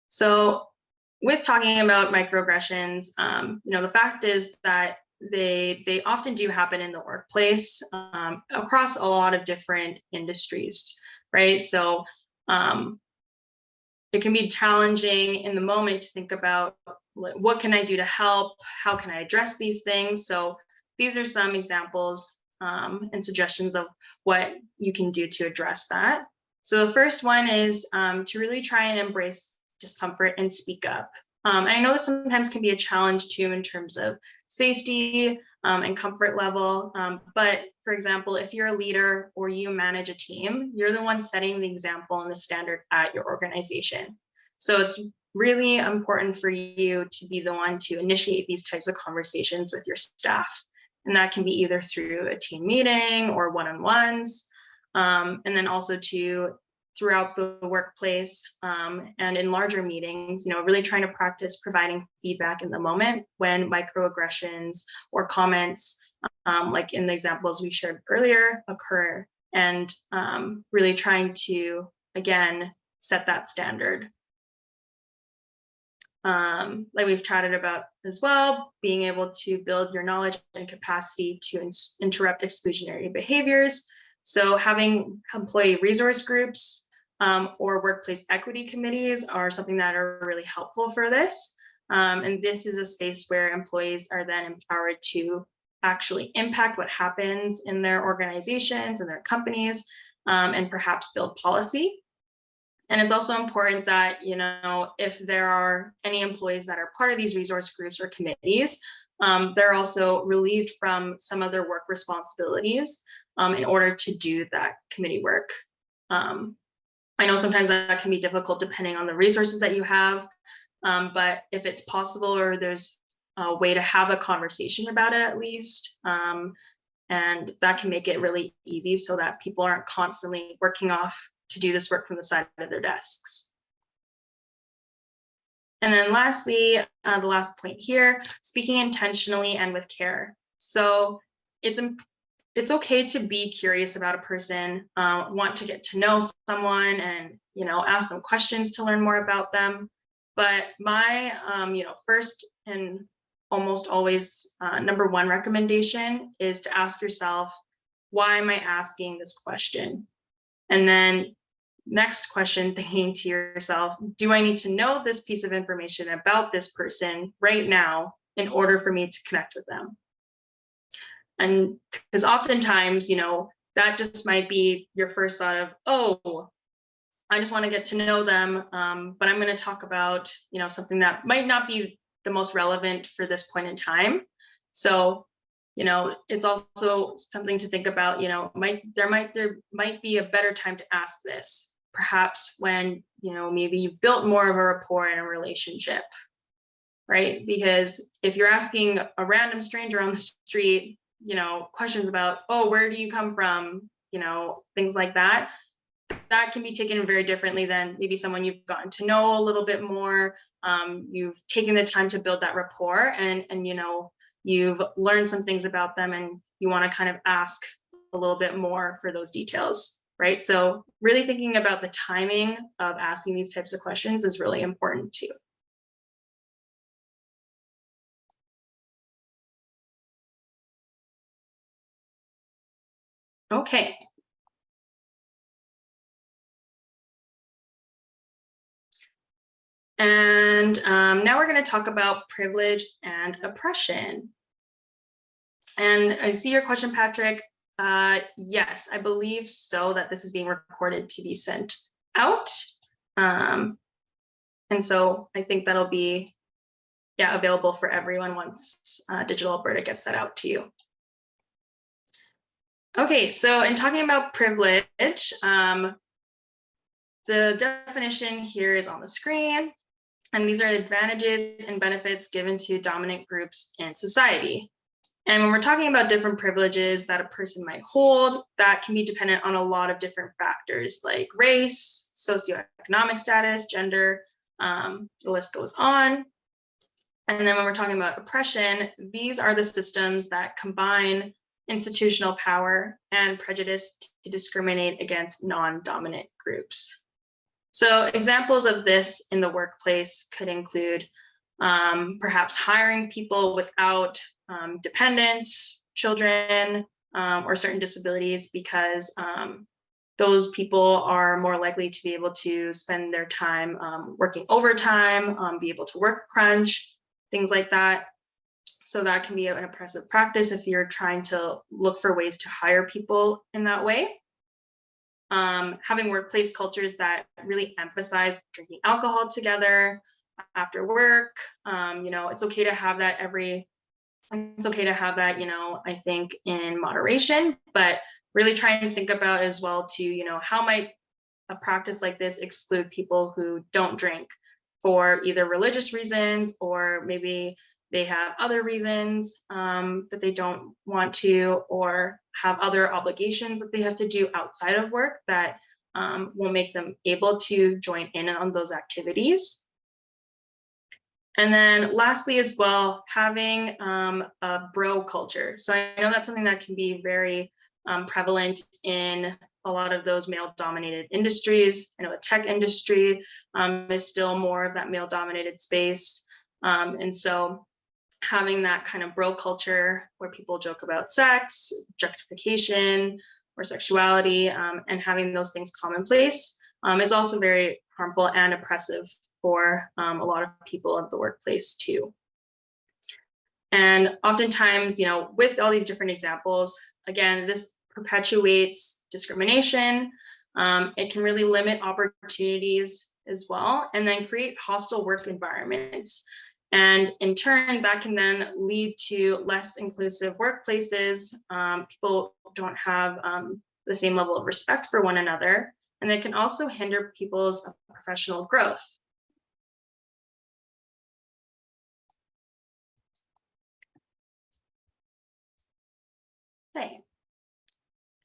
Speaker 1: So with talking about microaggressions, you know, the fact is that they often do happen in the workplace across a lot of different industries, right? So it can be challenging in the moment to think about what can I do to help? How can I address these things? So these are some examples and suggestions of what you can do to address that. So the first one is to really try and embrace discomfort and speak up. I know this sometimes can be a challenge too in terms of safety and comfort level. But for example, if you're a leader or you manage a team, you're the one setting the example and the standard at your organization. So it's really important for you to be the one to initiate these types of conversations with your staff. And that can be either through a team meeting or one-on-ones. And then also throughout the workplace and in larger meetings, you know, really trying to practice providing feedback in the moment when microaggressions or comments, like in the examples we shared earlier, occur, and really trying to, again, set that standard. Like we've chatted about as well, being able to build your knowledge and capacity to interrupt exclusionary behaviors. So having employee resource groups or workplace equity committees are something that are really helpful for this. And this is a space where employees are then empowered to actually impact what happens in their organizations and their companies and perhaps build policy. And it's also important that, you know, if there are any employees that are part of these resource groups or committees, they're also relieved from some of their work responsibilities in order to do that committee work. I know sometimes that can be difficult depending on the resources that you have, but if it's possible or there's a way to have a conversation about it at least, and that can make it really easy so that people aren't constantly working off to do this work from the side of their desks. And then lastly, the last point here, speaking intentionally and with care. So it's okay to be curious about a person, want to get to know someone and, you know, ask them questions to learn more about them. But my, you know, first and almost always number one recommendation is to ask yourself, why am I asking this question? And then next question, thinking to yourself, do I need to know this piece of information about this person right now in order for me to connect with them? And because oftentimes, you know, that just might be your first thought of, oh, I just want to get to know them, but I'm going to talk about, you know, something that might not be the most relevant for this point in time. So, you know, it's also something to think about, you know, there might be a better time to ask this, perhaps when, you know, maybe you've built more of a rapport in a relationship, right? Because if you're asking a random stranger on the street, you know, questions about, oh, where do you come from? You know, things like that, that can be taken very differently than maybe someone you've gotten to know a little bit more. You've taken the time to build that rapport and, you know, you've learned some things about them and you want to kind of ask a little bit more for those details, right? So really thinking about the timing of asking these types of questions is really important too. Okay. And now we're going to talk about privilege and oppression. And I see your question, Patrick. Yes, I believe so, that this is being recorded to be sent out. And so I think that'll be available for everyone once Digital Alberta gets that out to you. Okay, so in talking about privilege, the definition here is on the screen. And these are advantages and benefits given to dominant groups in society. And when we're talking about different privileges that a person might hold, that can be dependent on a lot of different factors like race, socioeconomic status, gender, the list goes on. And then when we're talking about oppression, these are the systems that combine institutional power and prejudice to discriminate against non-dominant groups. So examples of this in the workplace could include perhaps hiring people without dependents, children, or certain disabilities, because those people are more likely to be able to spend their time working overtime, be able to work crunch, things like that. So that can be an oppressive practice if you're trying to look for ways to hire people in that way. Having workplace cultures that really emphasize drinking alcohol together after work. It's okay to have that I think in moderation, but really try and think about as well too, how might a practice like this exclude people who don't drink for either religious reasons, or maybe they have other reasons that they don't want to, or have other obligations that they have to do outside of work that will make them able to join in on those activities. And then lastly as well, having a bro culture. So I know that's something that can be very prevalent in a lot of those male-dominated industries. I know the tech industry is still more of that male-dominated space. And so having that kind of bro culture where people joke about sex, objectification, or sexuality, and having those things commonplace is also very harmful and oppressive for a lot of people at the workplace too. And oftentimes, with all these different examples, again, this perpetuates discrimination. It can really limit opportunities as well, and then create hostile work environments. And in turn, that can then lead to less inclusive workplaces. People don't have the same level of respect for one another, and it can also hinder people's professional growth. Okay.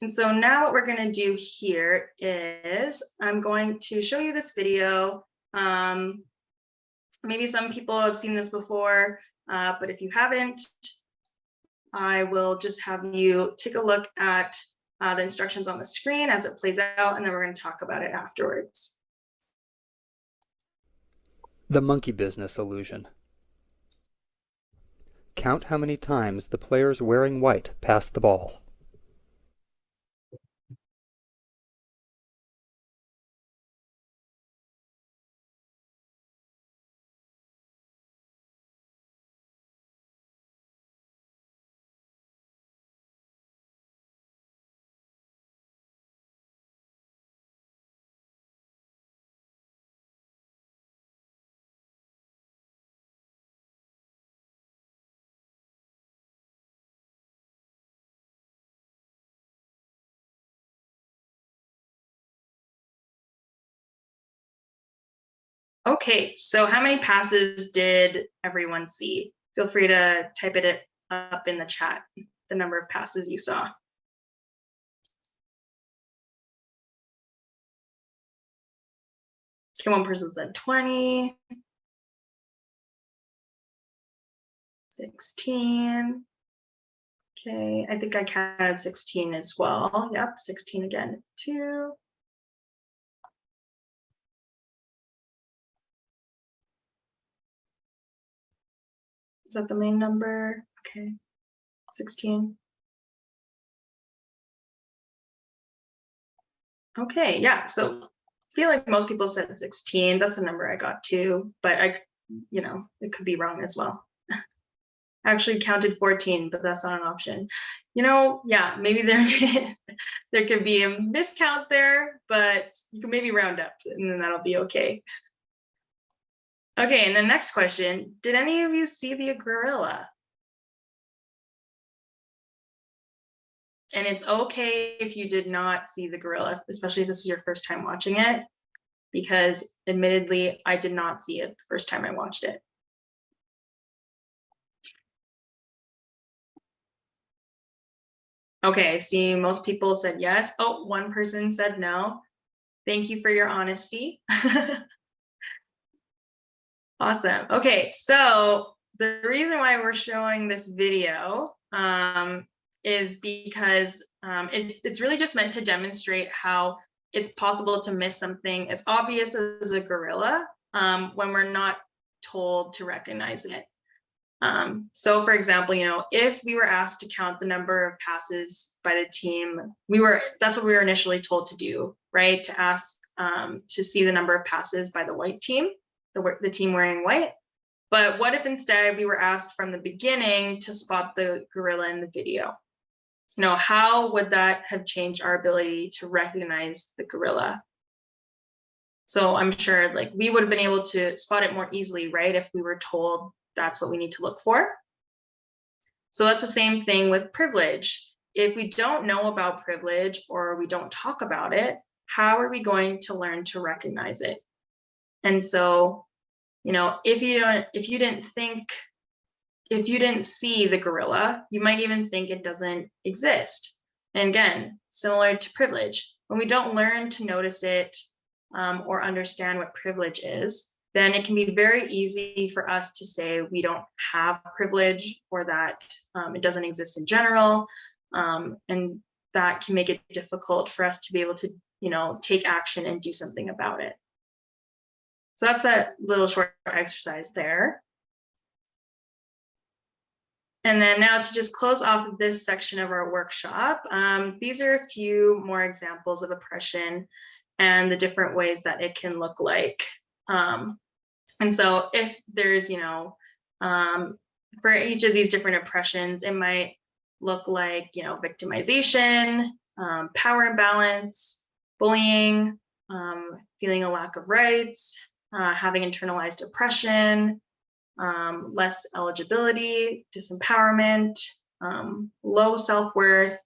Speaker 1: And so now what we're going to do here is I'm going to show you this video. Maybe some people have seen this before, but if you haven't, I will just have you take a look at the instructions on the screen as it plays out, and then we're going to talk about it afterwards.
Speaker 4: The monkey business illusion. Count how many times the players wearing white pass the ball.
Speaker 1: Okay, so how many passes did everyone see? Feel free to type it up in the chat, the number of passes you saw. Okay, one person said 20, 16. Okay, I think I counted 16 as well. Yep, 16 again, 2. Is that the main number? Okay, 16. Okay, yeah, so I feel like most people said 16. That's the number I got too, but it could be wrong as well. I actually counted 14, but that's not an option. Yeah, maybe there could be a miscount there, but you can maybe round up and then that'll be okay. Okay, and the next question, did any of you see the gorilla? And it's okay if you did not see the gorilla, especially if this is your first time watching it, because admittedly, I did not see it the first time I watched it. Okay, see, most people said yes. Oh, one person said no. Thank you for your honesty. Awesome. Okay, so the reason why we're showing this video is because it's really just meant to demonstrate how it's possible to miss something as obvious as a gorilla when we're not told to recognize it. So for example, if we were asked to count the number of passes by the team, that's what we were initially told to do, right? To ask to see the number of passes by the white team, the team wearing white. But what if instead we were asked from the beginning to spot the gorilla in the video? How would that have changed our ability to recognize the gorilla? So I'm sure we would have been able to spot it more easily, right? If we were told that's what we need to look for. So that's the same thing with privilege. If we don't know about privilege or we don't talk about it, how are we going to learn to recognize it? And so, if you didn't see the gorilla, you might even think it doesn't exist. And again, similar to privilege, when we don't learn to notice it or understand what privilege is, then it can be very easy for us to say we don't have privilege or that it doesn't exist in general. And that can make it difficult for us to be able to, take action and do something about it. So that's a little short exercise there. And then now to just close off of this section of our workshop, these are a few more examples of oppression and the different ways that it can look like. And so if there's, for each of these different oppressions, it might look like, victimization, power imbalance, bullying, feeling a lack of rights, having internalized oppression, less eligibility, disempowerment, low self-worth,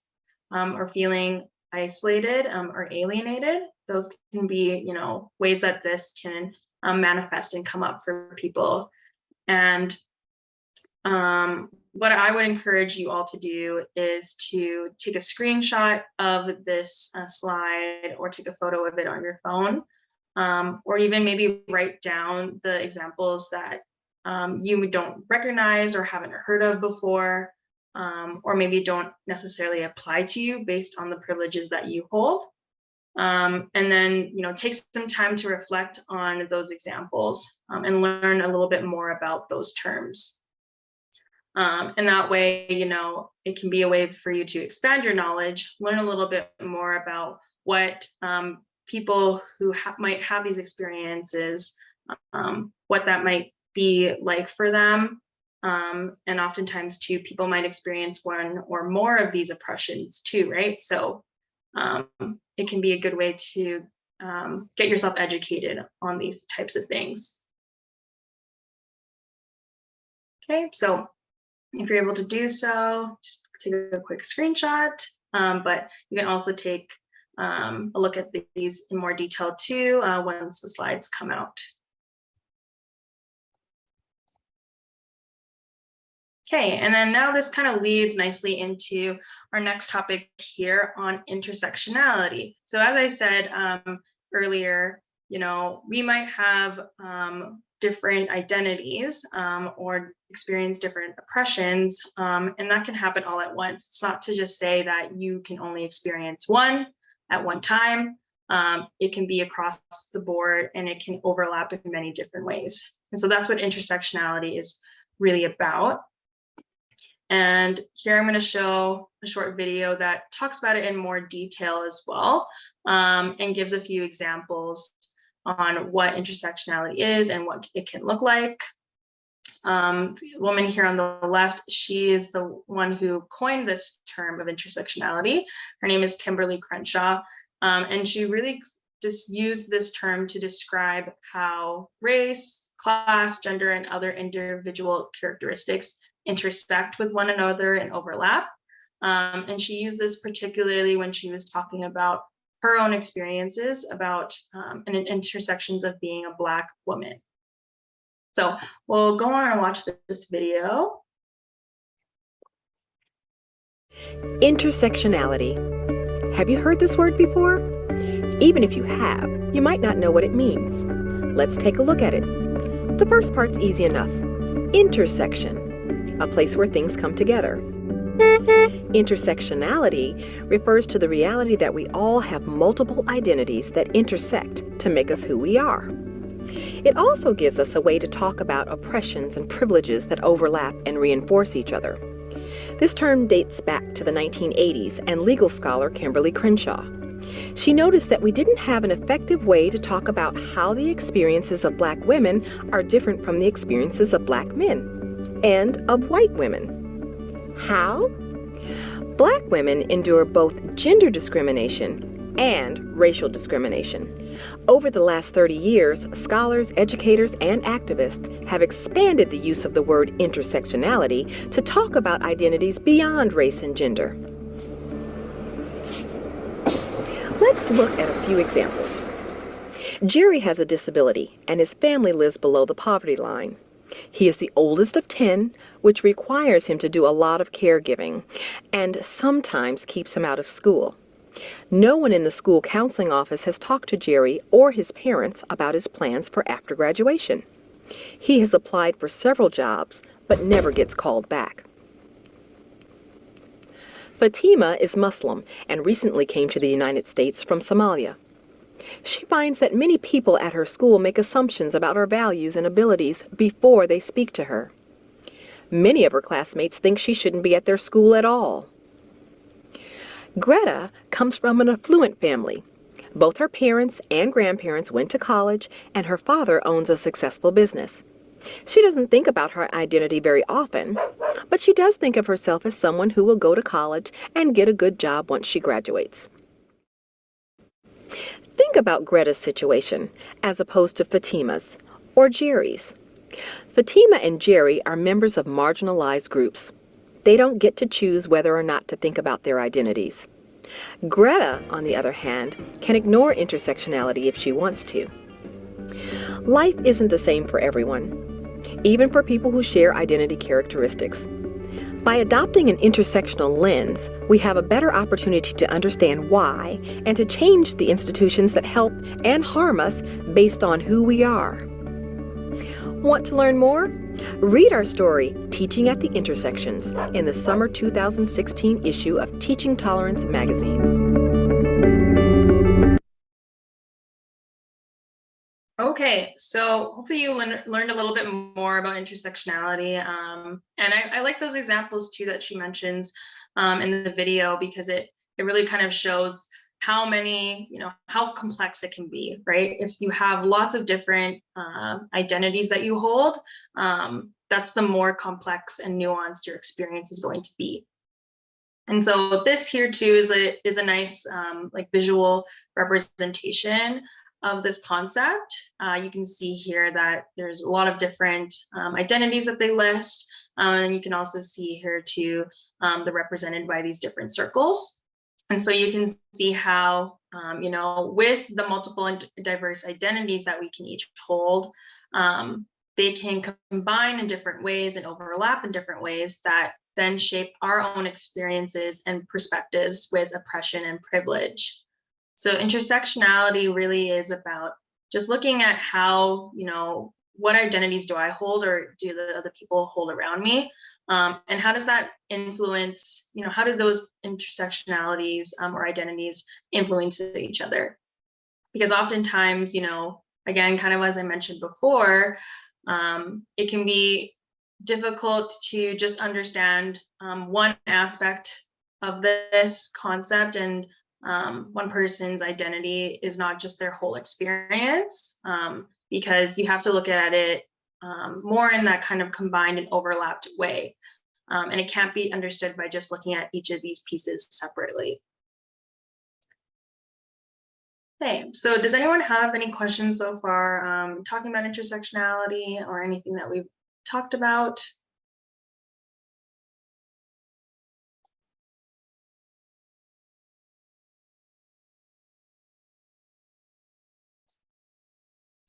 Speaker 1: or feeling isolated or alienated. Those can be, ways that this can manifest and come up for people. And what I would encourage you all to do is to take a screenshot of this slide or take a photo of it on your phone, or even maybe write down the examples that you don't recognize or haven't heard of before, or maybe don't necessarily apply to you based on the privileges that you hold. And then, take some time to reflect on those examples and learn a little bit more about those terms. And that way, it can be a way for you to expand your knowledge, learn a little bit more about what people who might have these experiences, what that might be like for them. And oftentimes too, people might experience one or more of these oppressions too, right? So it can be a good way to get yourself educated on these types of things. Okay, so if you're able to do so, just take a quick screenshot, but you can also take a look at these in more detail too once the slides come out. Okay, and then now this kind of leads nicely into our next topic here on intersectionality. So as I said earlier, we might have different identities or experience different oppressions, and that can happen all at once. It's not to just say that you can only experience one at one time. It can be across the board, and it can overlap in many different ways. And so that's what intersectionality is really about. And here I'm going to show a short video that talks about it in more detail as well, and gives a few examples on what intersectionality is and what it can look like. The woman here on the left, she is the one who coined this term of intersectionality. Her name is Kimberly Crenshaw, and she really just used this term to describe how race, class, gender, and other individual characteristics intersect with one another and overlap. And she used this particularly when she was talking about her own experiences about and intersections of being a Black woman. So we'll go on and watch this video.
Speaker 5: Intersectionality. Have you heard this word before? Even if you have, you might not know what it means. Let's take a look at it. The first part's easy enough. Intersection, a place where things come together. Intersectionality refers to the reality that we all have multiple identities that intersect to make us who we are. It also gives us a way to talk about oppressions and privileges that overlap and reinforce each other. This term dates back to the 1980s and legal scholar Kimberly Crenshaw. She noticed that we didn't have an effective way to talk about how the experiences of Black women are different from the experiences of Black men and of white women. How? Black women endure both gender discrimination and racial discrimination. Over the last 30 years, scholars, educators, and activists have expanded the use of the word intersectionality to talk about identities beyond race and gender. Let's look at a few examples. Jerry has a disability, and his family lives below the poverty line. He is the oldest of 10, which requires him to do a lot of caregiving, and sometimes keeps him out of school. No one in the school counseling office has talked to Jerry or his parents about his plans for after graduation. He has applied for several jobs, but never gets called back. Fatima is Muslim and recently came to the United States from Somalia. She finds that many people at her school make assumptions about her values and abilities before they speak to her. Many of her classmates think she shouldn't be at their school at all. Greta comes from an affluent family. Both her parents and grandparents went to college, and her father owns a successful business. She doesn't think about her identity very often, but she does think of herself as someone who will go to college and get a good job once she graduates. Think about Greta's situation as opposed to Fatima's or Jerry's. Fatima and Jerry are members of marginalized groups. They don't get to choose whether or not to think about their identities. Greta, on the other hand, can ignore intersectionality if she wants to. Life isn't the same for everyone, even for people who share identity characteristics. By adopting an intersectional lens, we have a better opportunity to understand why and to change the institutions that help and harm us based on who we are. Want to learn more? Read our story, Teaching at the Intersections, in the summer 2016 issue of Teaching Tolerance magazine.
Speaker 1: Okay, so hopefully you learned a little bit more about intersectionality. And I like those examples too that she mentions in the video, because it really kind of shows how many, how complex it can be, right? If you have lots of different identities that you hold, that's the more complex and nuanced your experience is going to be. And so this here too is a nice like visual representation of this concept. You can see here that there's a lot of different identities that they list. And you can also see here too, they're represented by these different circles. And so you can see how, with the multiple and diverse identities that we can each hold, they can combine in different ways and overlap in different ways that then shape our own experiences and perspectives with oppression and privilege. So intersectionality really is about just looking at how, what identities do I hold, or do the other people hold around me? And how does that influence, how do those intersectionalities or identities influence each other? Because oftentimes, again, kind of as I mentioned before, it can be difficult to just understand one aspect of this concept, and one person's identity is not just their whole experience, because you have to look at it more in that kind of combined and overlapped way. And it can't be understood by just looking at each of these pieces separately. Okay, so does anyone have any questions so far, talking about intersectionality or anything that we've talked about?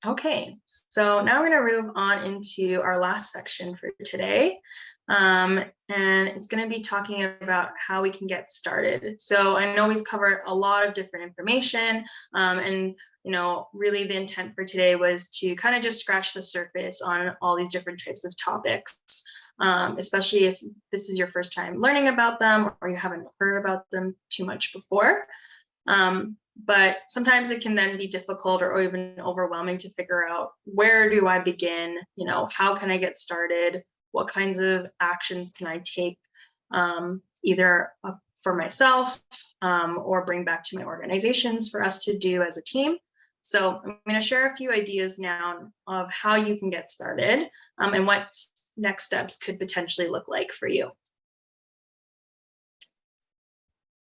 Speaker 1: Okay, so now we're going to move on into our last section for today. And it's going to be talking about how we can get started. So I know we've covered a lot of different information, and really the intent for today was to kind of just scratch the surface on all these different types of topics, especially if this is your first time learning about them or you haven't heard about them too much before. But sometimes it can then be difficult or even overwhelming to figure out, where do I begin? How can I get started? What kinds of actions can I take, either for myself or bring back to my organizations for us to do as a team? So I'm going to share a few ideas now of how you can get started, and what next steps could potentially look like for you.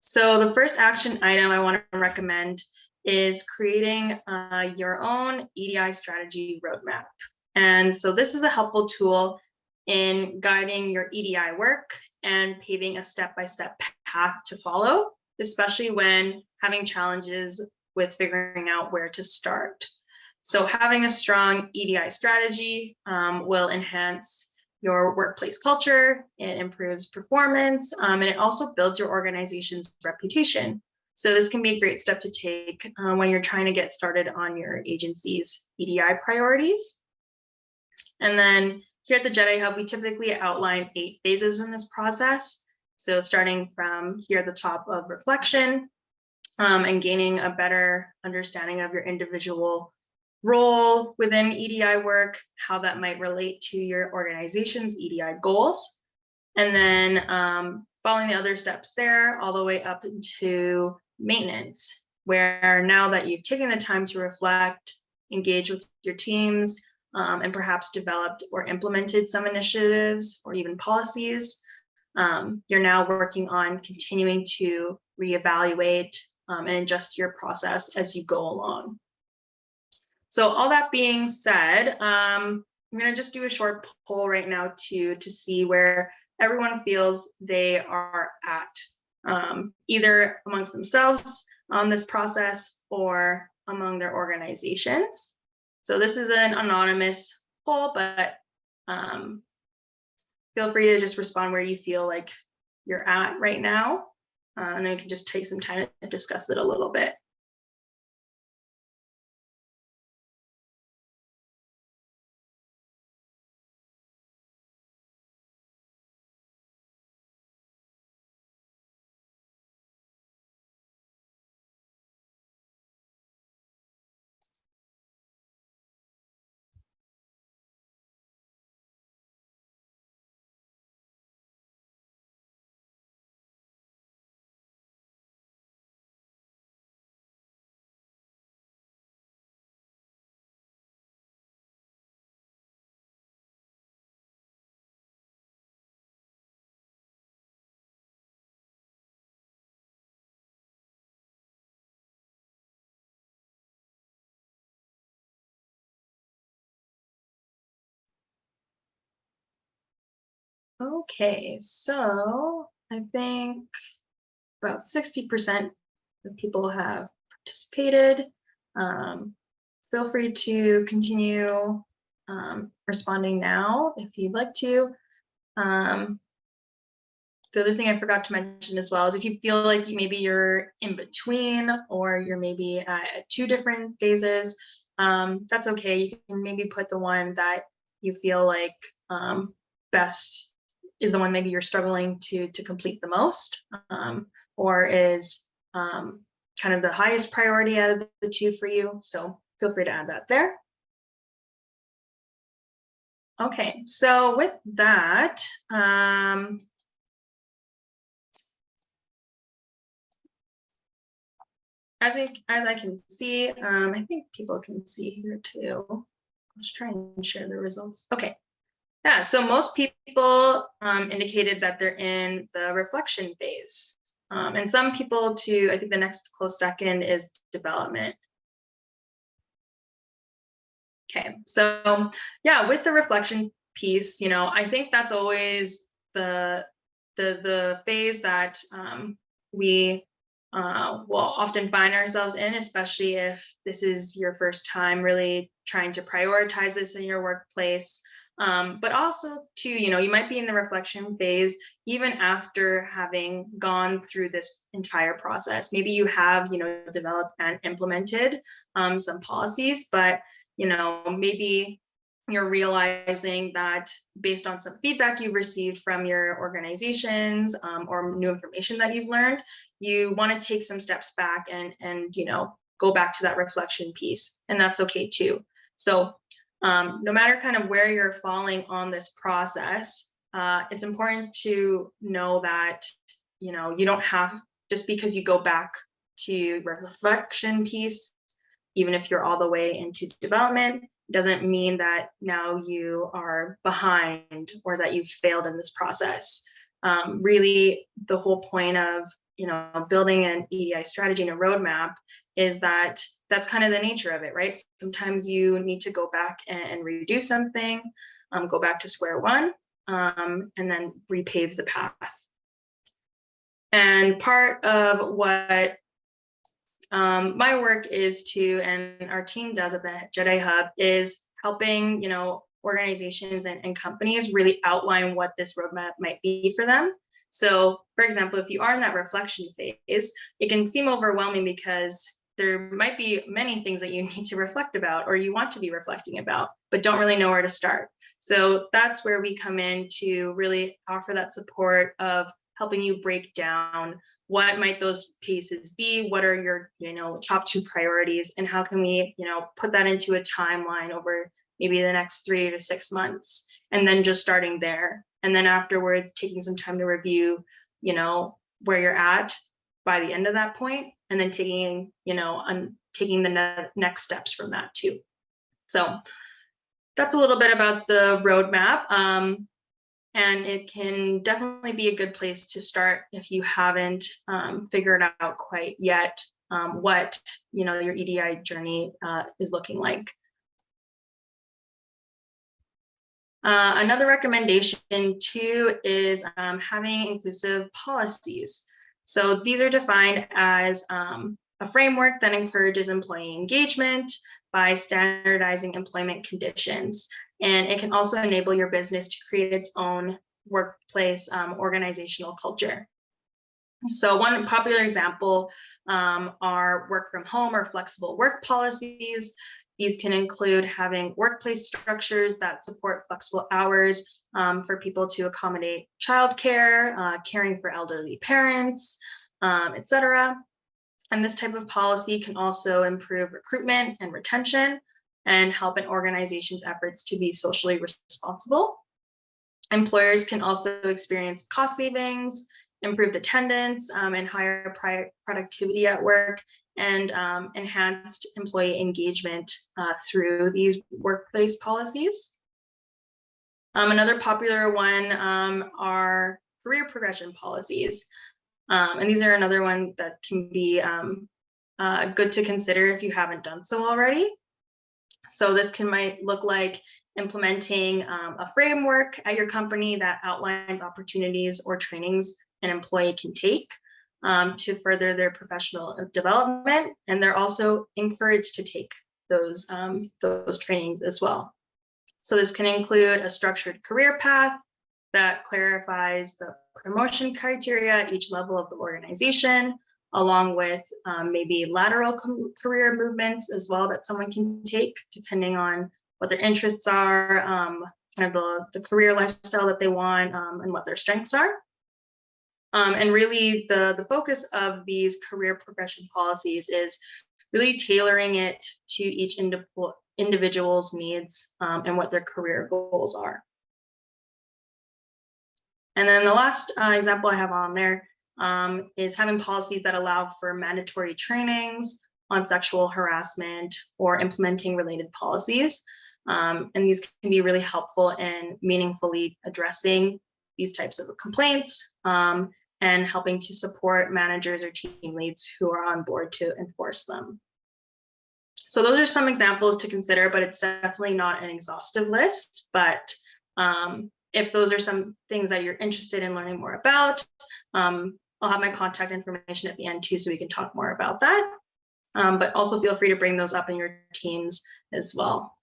Speaker 1: So the first action item I want to recommend is creating your own EDI strategy roadmap. And so this is a helpful tool in guiding your EDI work and paving a step-by-step path to follow, especially when having challenges with figuring out where to start. So having a strong EDI strategy will enhance your workplace culture, it improves performance, and it also builds your organization's reputation. So this can be a great step to take when you're trying to get started on your agency's EDI priorities. And then here at the Jedi Hub, we typically outline 8 phases in this process. So starting from here at the top of reflection, and gaining a better understanding of your individual role within EDI work, how that might relate to your organization's EDI goals. And then following the other steps there, all the way up into maintenance, where now that you've taken the time to reflect, engage with your teams, and perhaps developed or implemented some initiatives or even policies, you're now working on continuing to reevaluate and adjust your process as you go along. So all that being said, I'm going to just do a short poll right now to see where everyone feels they are at, either amongst themselves on this process or among their organizations. So this is an anonymous poll, but feel free to just respond where you feel like you're at right now, and then we can just take some time to discuss it a little bit. Okay, so I think about 60% of people have participated. Feel free to continue responding now if you'd like to. The other thing I forgot to mention as well is if you feel like maybe you're in between or you're maybe at 2 different phases, that's okay. You can maybe put the one that you feel like best is the one maybe you're struggling to complete the most, or is kind of the highest priority out of the two for you. So feel free to add that there. Okay, so with that, as I can see, I think people can see here too. Let's try and share the results. Okay, yeah, so most people indicated that they're in the reflection phase. And some people too, I think the next close second is development. Okay, so yeah, with the reflection piece, you know, I think that's always the phase that we will often find ourselves in, especially if this is your first time really trying to prioritize this in your workplace. But also too, you know, you might be in the reflection phase even after having gone through this entire process. Maybe you have, you know, developed and implemented some policies, but you know, maybe you're realizing that based on some feedback you've received from your organizations or new information that you've learned, you want to take some steps back and you know, go back to that reflection piece, and that's okay too. So no matter kind of where you're falling on this process, it's important to know that, you know, you don't have, just because you go back to reflection piece, even if you're all the way into development, doesn't mean that now you are behind or that you've failed in this process. Really, the whole point of, you know, building an EDI strategy and a roadmap is that that's kind of the nature of it, right? Sometimes you need to go back and redo something, go back to square one, and then repave the path. And part of what my work is to, and our team does at the Jedi Hub, is helping, you know, organizations and companies really outline what this roadmap might be for them. So, for example, if you are in that reflection phase, it can seem overwhelming because there might be many things that you need to reflect about or you want to be reflecting about, but don't really know where to start. So that's where we come in to really offer that support of helping you break down what might those pieces be, what are your, you know, top 2 priorities, and how can we, you know, put that into a timeline over maybe the next 3 to 6 months, and then just starting there. And then afterwards, taking some time to review, you know, where you're at by the end of that point, and then taking, you know, taking the next steps from that too. So that's a little bit about the roadmap. And it can definitely be a good place to start if you haven't figured out quite yet what, you know, your EDI journey is looking like. Another recommendation too is having inclusive policies. So these are defined as a framework that encourages employee engagement by standardizing employment conditions. And it can also enable your business to create its own workplace organizational culture. So one popular example are work from home or flexible work policies. These can include having workplace structures that support flexible hours for people to accommodate childcare, caring for elderly parents, etc. And this type of policy can also improve recruitment and retention and help an organization's efforts to be socially responsible. Employers can also experience cost savings, improved attendance, and higher productivity at work, and enhanced employee engagement through these workplace policies. Another popular one are career progression policies. And these are another one that can be good to consider if you haven't done so already. So this might look like implementing a framework at your company that outlines opportunities or trainings an employee can take to further their professional development. And they're also encouraged to take those trainings as well. So this can include a structured career path that clarifies the promotion criteria at each level of the organization, along with maybe lateral career movements as well that someone can take depending on what their interests are, kind of the career lifestyle that they want, and what their strengths are. And really the focus of these career progression policies is really tailoring it to each individual's needs and what their career goals are. And then the last example I have on there is having policies that allow for mandatory trainings on sexual harassment or implementing related policies. And these can be really helpful in meaningfully addressing these types of complaints and helping to support managers or team leads who are on board to enforce them. So those are some examples to consider, but it's definitely not an exhaustive list. But if those are some things that you're interested in learning more about, I'll have my contact information at the end too, so we can talk more about that. But also feel free to bring those up in your teams as well.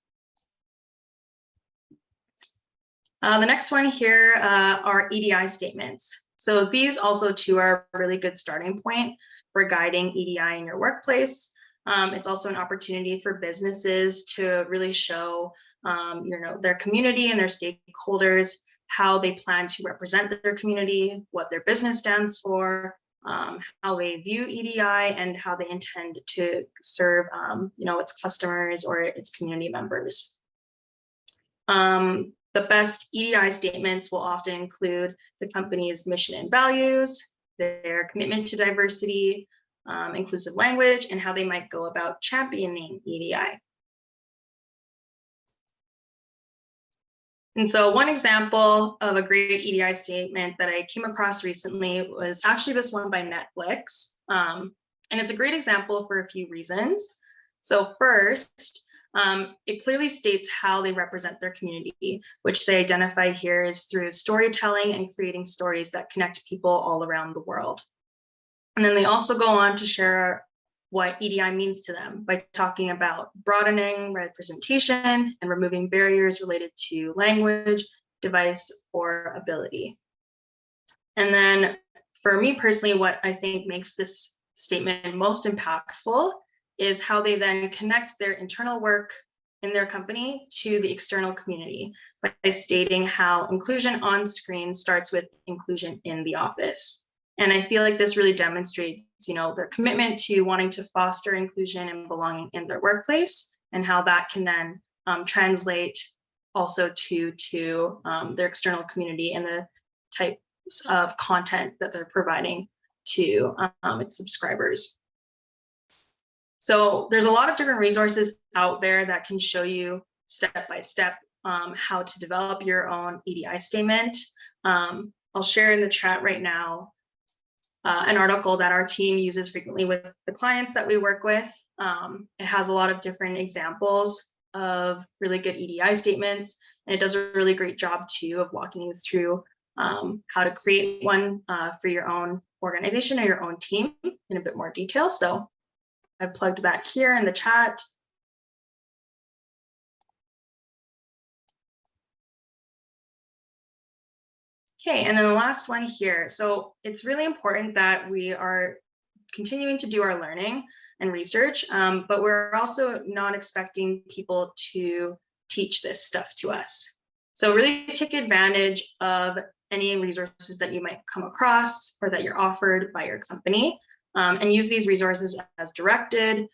Speaker 1: The next one here are EDI statements. So these also too are a really good starting point for guiding EDI in your workplace. It's also an opportunity for businesses to really show their community and their stakeholders how they plan to represent their community, what their business stands for, how they view EDI, and how they intend to serve its customers or its community members. The best EDI statements will often include the company's mission and values, their commitment to diversity, inclusive language, and how they might go about championing EDI. And so one example of a great EDI statement that I came across recently was actually this one by Netflix. And it's a great example for a few reasons. So first, it clearly states how they represent their community, which they identify here is through storytelling and creating stories that connect people all around the world. And then they also go on to share what EDI means to them by talking about broadening representation and removing barriers related to language, device, or ability. And then for me personally, what I think makes this statement most impactful is how they then connect their internal work in their company to the external community by stating how inclusion on screen starts with inclusion in the office. And I feel like this really demonstrates, their commitment to wanting to foster inclusion and belonging in their workplace, and how that can then translate also to their external community and the types of content that they're providing to its subscribers. So there's a lot of different resources out there that can show you step by step how to develop your own EDI statement. I'll share in the chat right now an article that our team uses frequently with the clients that we work with. It has a lot of different examples of really good EDI statements, and it does a really great job too of walking you through how to create one for your own organization or your own team in a bit more detail. So I've plugged that here in the chat. Okay, and then the last one here. So it's really important that we are continuing to do our learning and research, but we're also not expecting people to teach this stuff to us. So really take advantage of any resources that you might come across or that you're offered by your company, and use these resources as directed,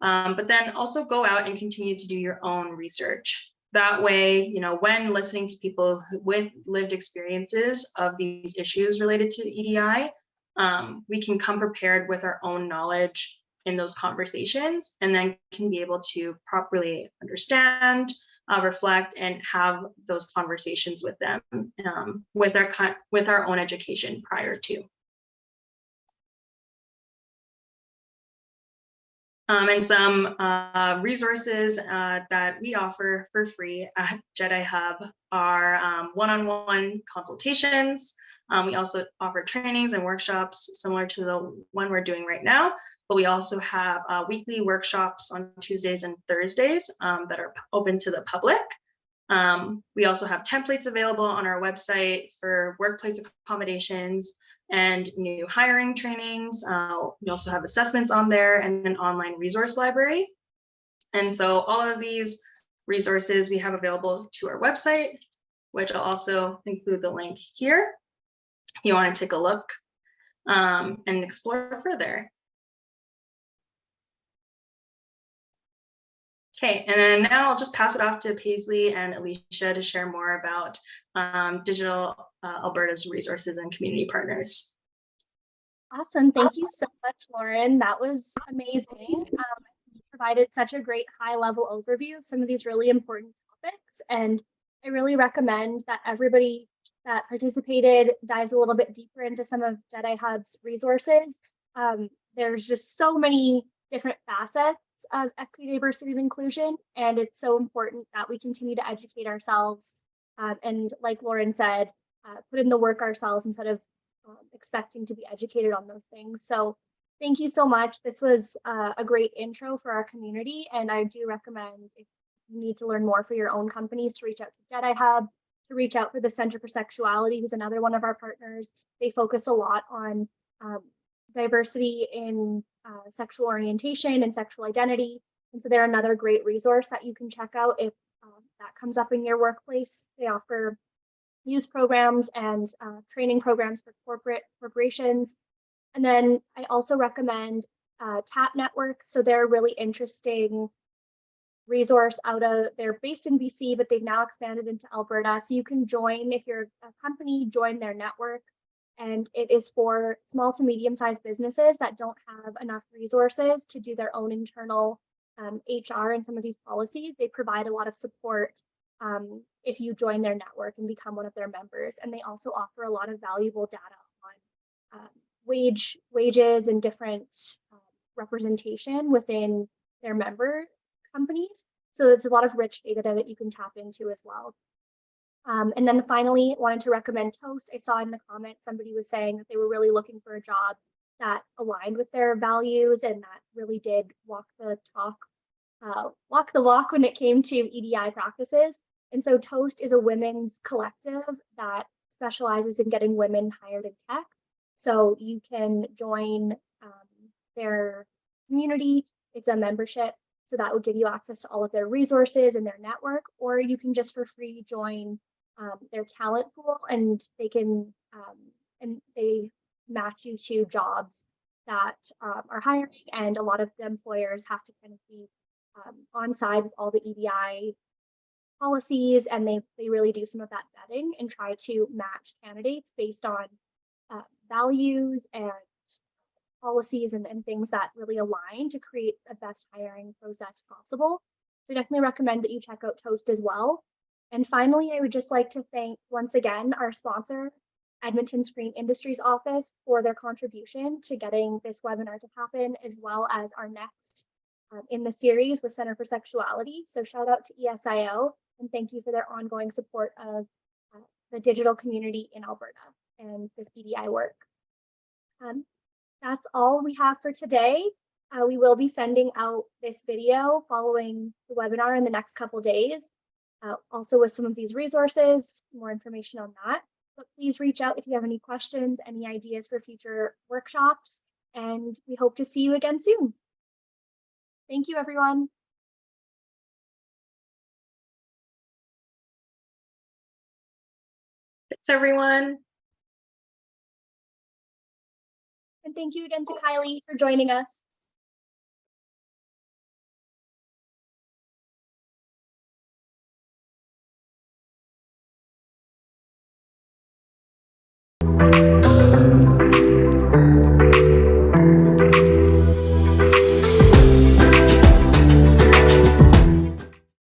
Speaker 1: but then also go out and continue to do your own research. That way, when listening to people with lived experiences of these issues related to EDI, we can come prepared with our own knowledge in those conversations, and then can be able to properly understand, reflect, and have those conversations with them with our own education prior to. And some resources that we offer for free at Jedi Hub are one-on-one consultations. We also offer trainings and workshops similar to the one we're doing right now, but we also have weekly workshops on Tuesdays and Thursdays that are open to the public. We also have templates available on our website for workplace accommodations and new hiring trainings. We also have assessments on there and an online resource library. And so all of these resources we have available to our website, which I'll also include the link here if you want to take a look and explore further. Okay, and then now I'll just pass it off to Paisley and Alicia to share more about Digital Alberta's resources and community partners.
Speaker 2: Awesome. Thank you so much, Lauren. That was amazing. You provided such a great high-level overview of some of these really important topics, and I really recommend that everybody that participated dives a little bit deeper into some of Jedi Hub's resources. There's just so many different facets of equity, diversity, and inclusion, and it's so important that we continue to educate ourselves and, like Lauren said, put in the work ourselves instead of expecting to be educated on those things. So thank you so much. This was a great intro for our community, and I do recommend, if you need to learn more for your own companies, to reach out to Jedi Hub, to reach out for the Center for Sexuality, who's another one of our partners. They focus a lot on diversity in sexual orientation and sexual identity. And so they're another great resource that you can check out if that comes up in your workplace. They offer youth programs and training programs for corporations. And then I also recommend TAP Network. So they're a really interesting resource they're based in BC, but they've now expanded into Alberta. So you can join, if you're a company, join their network. And it is for small to medium-sized businesses that don't have enough resources to do their own internal HR and some of these policies. They provide a lot of support if you join their network and become one of their members. And they also offer a lot of valuable data on wages and different representation within their member companies. So it's a lot of rich data that you can tap into as well. And then finally, wanted to recommend Toast. I saw in the comments somebody was saying that they were really looking for a job that aligned with their values and that really did walk the walk when it came to EDI practices. And so Toast is a women's collective that specializes in getting women hired in tech. So you can join their community. It's a membership. So that will give you access to all of their resources and their network, or you can just for free join their talent pool, and they match you to jobs that are hiring, and a lot of the employers have to kind of be on side with all the EDI policies, and they really do some of that vetting and try to match candidates based on values and policies and things that really align to create the best hiring process possible. So definitely recommend that you check out Toast as well. And finally, I would just like to thank once again our sponsor, Edmonton Screen Industries Office, for their contribution to getting this webinar to happen, as well as our next in the series with Center for Sexuality. So shout out to ESIO and thank you for their ongoing support of the digital community in Alberta and this EDI work. That's all we have for today. We will be sending out this video following the webinar in the next couple days, also with some of these resources, more information on that. But please reach out if you have any questions, any ideas for future workshops, and we hope to see you again soon. Thank you, everyone.
Speaker 1: Thanks, everyone.
Speaker 2: And thank you again to Kylie for joining us.